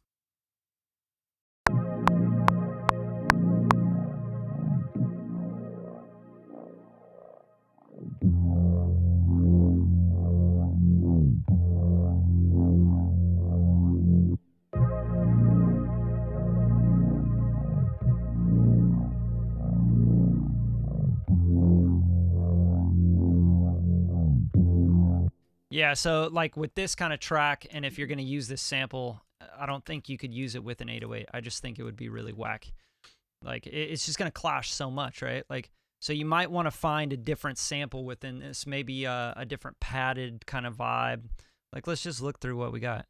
Yeah, so like with this kind of track, and if you're going to use this sample, I don't think you could use it with an 808. I just think it would be really whack. Like it's just going to clash so much, right? Like, so you might want to find a different sample within this, maybe a different padded kind of vibe. Like, let's just look through what we got.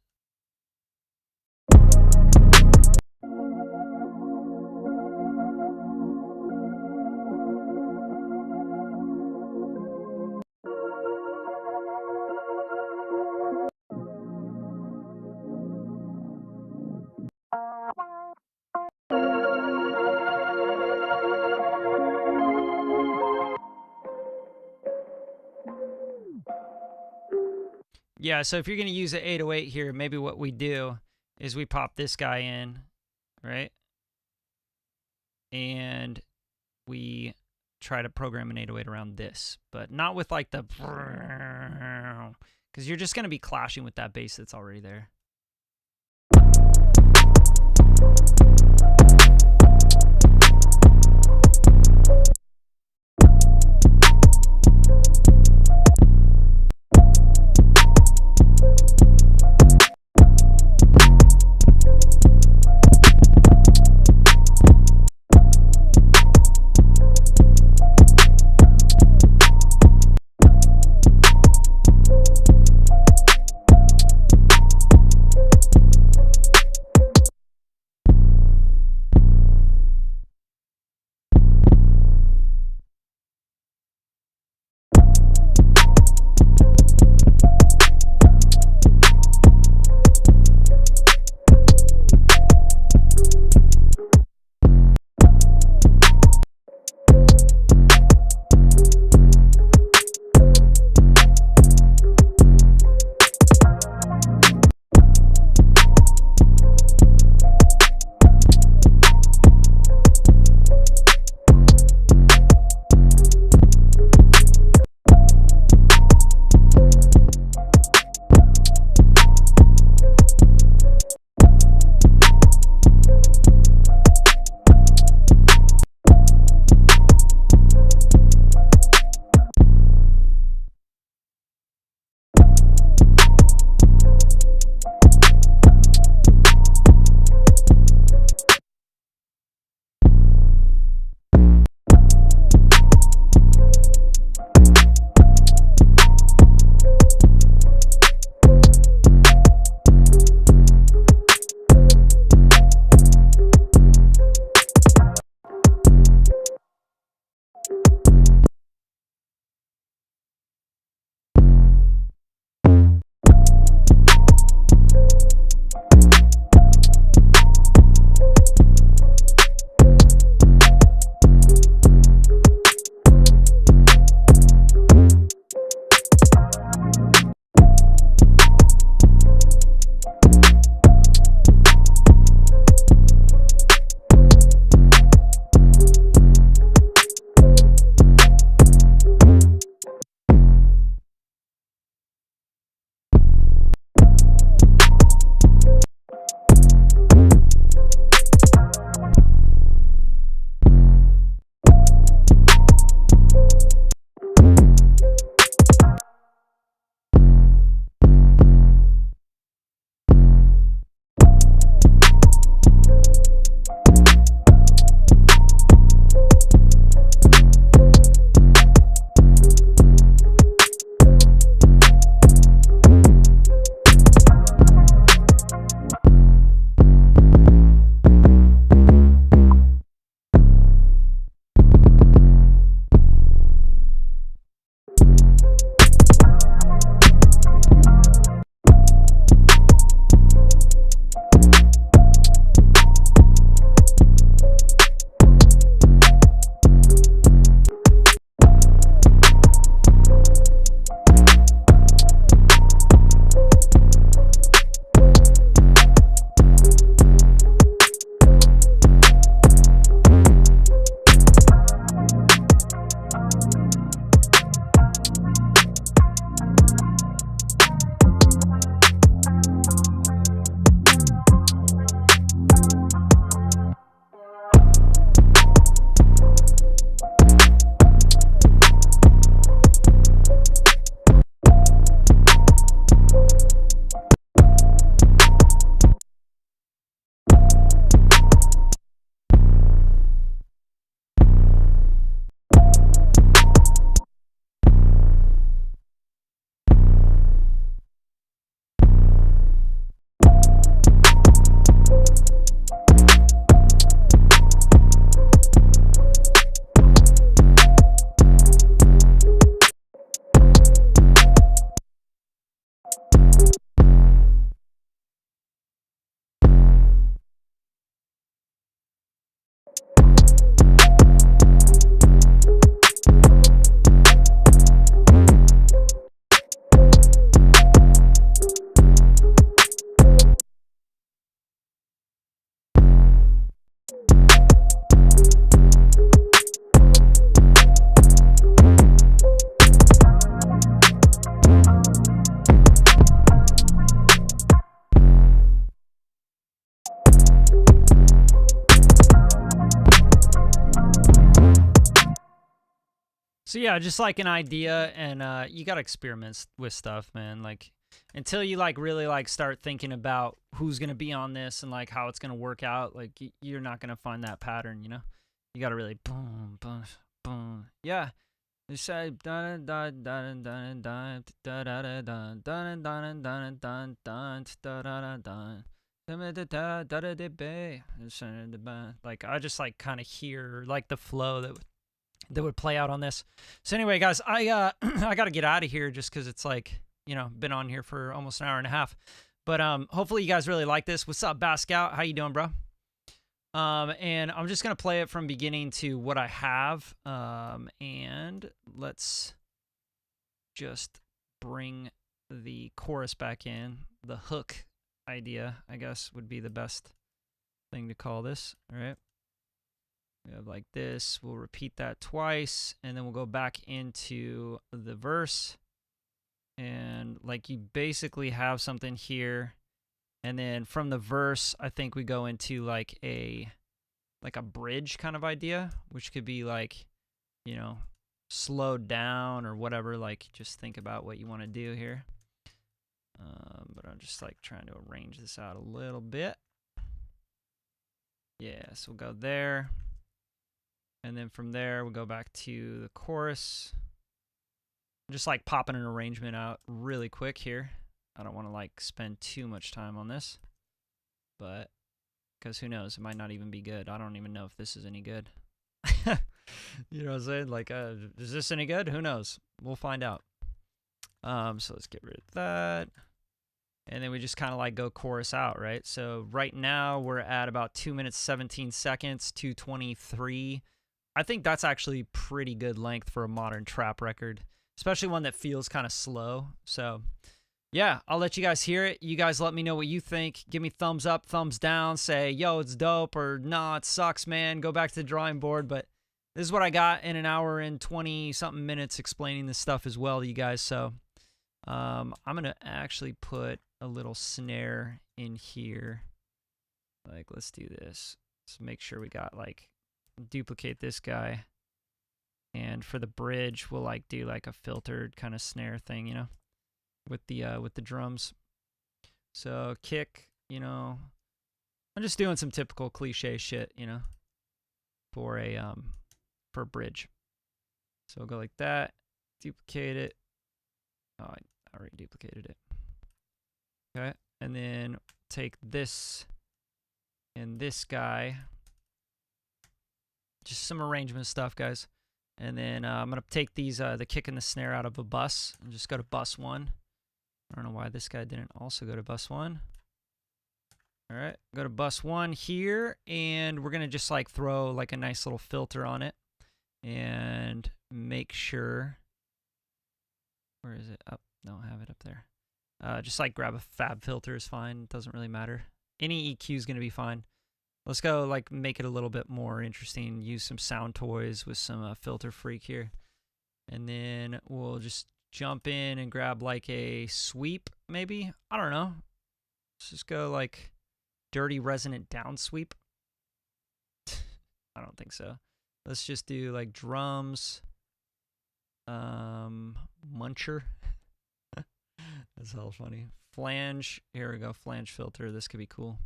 Yeah, so if you're going to use an 808 here, maybe what we do is we pop this guy in, right? And we try to program an 808 around this, but not with like the, because you're just going to be clashing with that bass that's already there. So yeah, just like an idea, and you gotta experiment with stuff, man. Like until you like really like start thinking about who's gonna be on this and like how it's gonna work out, like you're not gonna find that pattern, you know. You gotta really boom, boom, boom. Yeah. You say dun dun dun dun dun dun dun dun dun dun dun dun dun dun dun. Like I just like kind of hear like the flow that would play out on this. So anyway, guys, I I got to get out of here just because it's like, you know, been on here for almost an hour and a half. But hopefully you guys really like this. What's up, Bascout? How you doing, bro? And I'm just gonna play it from beginning to what I have. And let's just bring the chorus back in. The hook idea, I guess, would be the best thing to call this. All right. We have like this. We'll repeat that twice, and then we'll go back into the verse. And like you basically have something here. And then from the verse, I think we go into like a bridge kind of idea, which could be like, you know, slowed down or whatever. Like just think about what you want to do here. But I'm just like trying to arrange this out a little bit. Yeah, so we'll go there. And then from there, we'll go back to the chorus. Just like popping an arrangement out really quick here. I don't want to like spend too much time on this, but because who knows, it might not even be good. I don't even know if this is any good. You know what I'm saying? Like, is this any good? Who knows? We'll find out. So let's get rid of that. And then we just kind of like go chorus out, right? So right now we're at about 2 minutes, 17 seconds, 2:23. I think that's actually pretty good length for a modern trap record, especially one that feels kind of slow. So yeah, I'll let you guys hear it. You guys let me know what you think. Give me thumbs up, thumbs down. Say, yo, it's dope, or nah, it sucks, man. Go back to the drawing board. But this is what I got in an hour and 20-something minutes explaining this stuff as well to you guys. So I'm going to actually put a little snare in here. Like, let's do this. Let's make sure we got, like, duplicate this guy. And for the bridge, we'll, like, do, like, a filtered kind of snare thing, you know? With the drums. So kick, you know, I'm just doing some typical cliche shit, you know, for a bridge. So we'll go like that, duplicate it. Oh, I already duplicated it. Okay, and then take this and this guy. Just some arrangement stuff, guys. And then I'm gonna take these the kick and the snare out of a bus and just go to bus 1. I don't know why this guy didn't also go to bus 1. All right, go to bus 1 here, and we're gonna just like throw like a nice little filter on it, and make sure. Where is it? Oh, no, I have it up there. Just like grab a fab filter is fine. It doesn't really matter. Any EQ is gonna be fine. Let's go like make it a little bit more interesting. Use some sound toys with some filter freak here, and then we'll just jump in and grab like a sweep, maybe. I don't know. Let's just go like dirty resonant down sweep. I don't think so. Let's just do like drums. Muncher. That's hella funny. Flange. Here we go. Flange filter. This could be cool.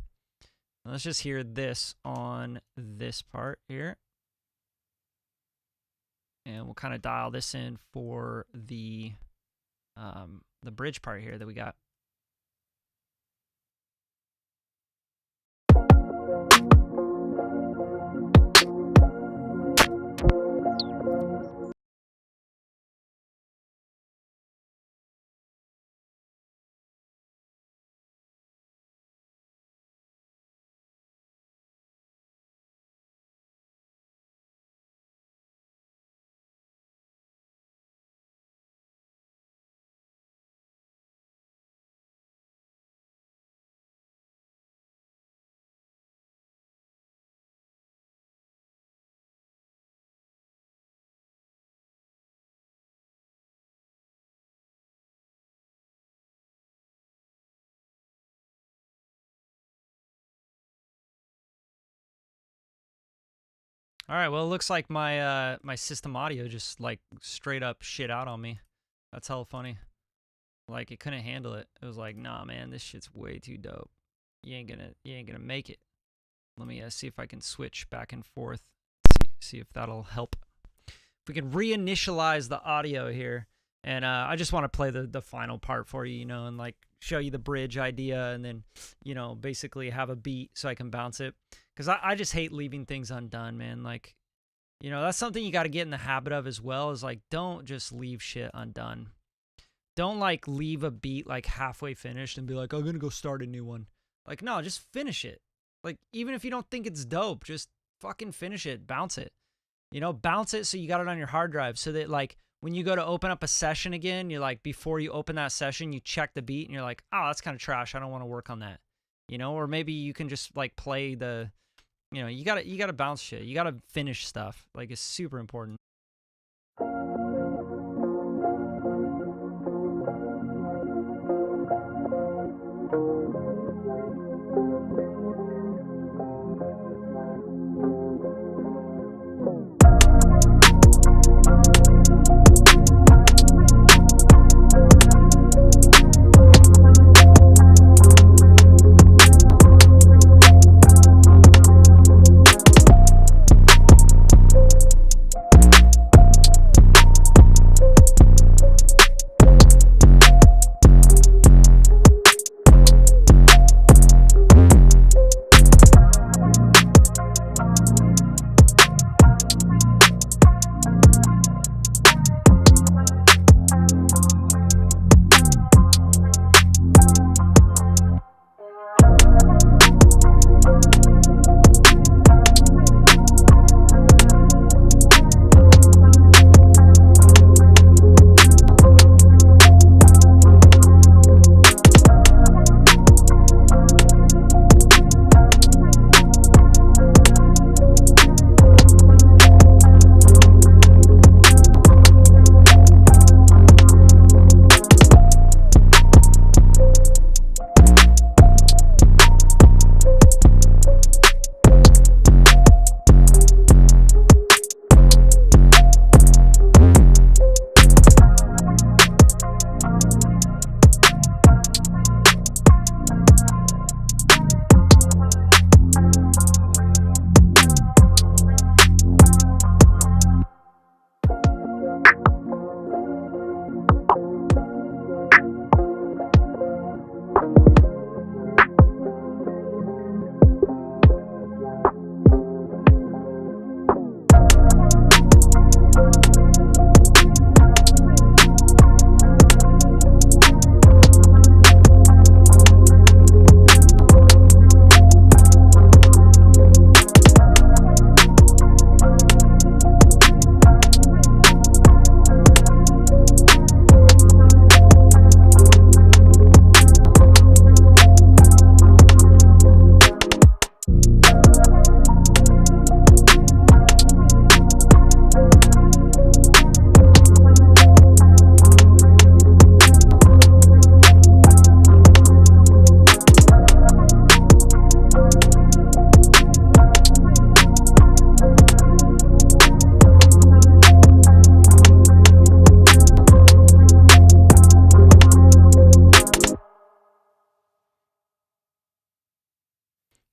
Now let's just hear this on this part here. And we'll kind of dial this in for the bridge part here that we got. All right, well, it looks like my system audio just like straight up shit out on me. That's hella funny. Like it couldn't handle it. It was like, nah, man, this shit's way too dope. You ain't gonna make it. Let me see if I can switch back and forth. See if that'll help. If we can reinitialize the audio here, and I just want to play the final part for you, you know, and like show you the bridge idea, and then, you know, basically have a beat so I can bounce it. Because I just hate leaving things undone, man. Like, you know, that's something you got to get in the habit of as well, is like, don't just leave shit undone. Don't like leave a beat like halfway finished and be like, I'm going to go start a new one. Like, no, just finish it. Like, even if you don't think it's dope, just fucking finish it. Bounce it. You know, bounce it so you got it on your hard drive, so that like when you go to open up a session again, you're like, before you open that session, you check the beat and you're like, oh, that's kind of trash. I don't want to work on that. You know, or maybe you can just like play the, you know, you gotta bounce shit. You gotta finish stuff. Like, it's super important.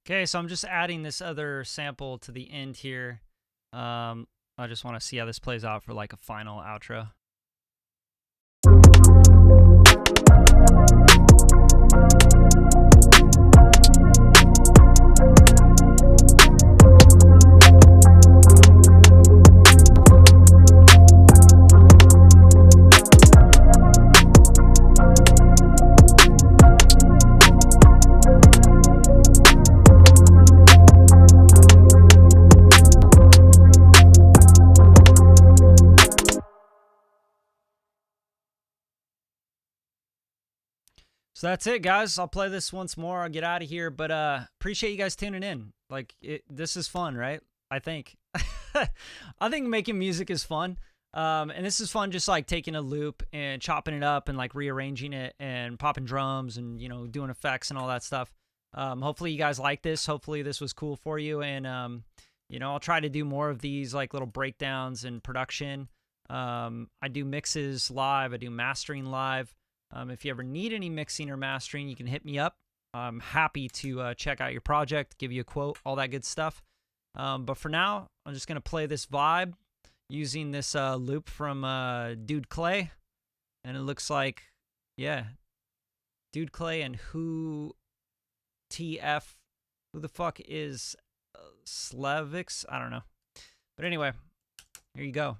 Okay, so I'm just adding this other sample to the end here. I just want to see how this plays out for like a final outro. So that's it, guys. I'll play this once more. I'll get out of here, but appreciate you guys tuning in. Like, this is fun, right? I think. I think making music is fun. And this is fun, just like taking a loop and chopping it up and like rearranging it and popping drums and, you know, doing effects and all that stuff. Hopefully you guys like this. Hopefully this was cool for you. And You know, I'll try to do more of these like little breakdowns in production. I do mixes live. I do mastering live. If you ever need any mixing or mastering, you can hit me up. I'm happy to check out your project, give you a quote, all that good stuff. But for now, I'm just going to play this vibe using this loop from Dude Clay. And it looks like, yeah, Dude Clay and who the fuck is Slavix? I don't know. But anyway, here you go.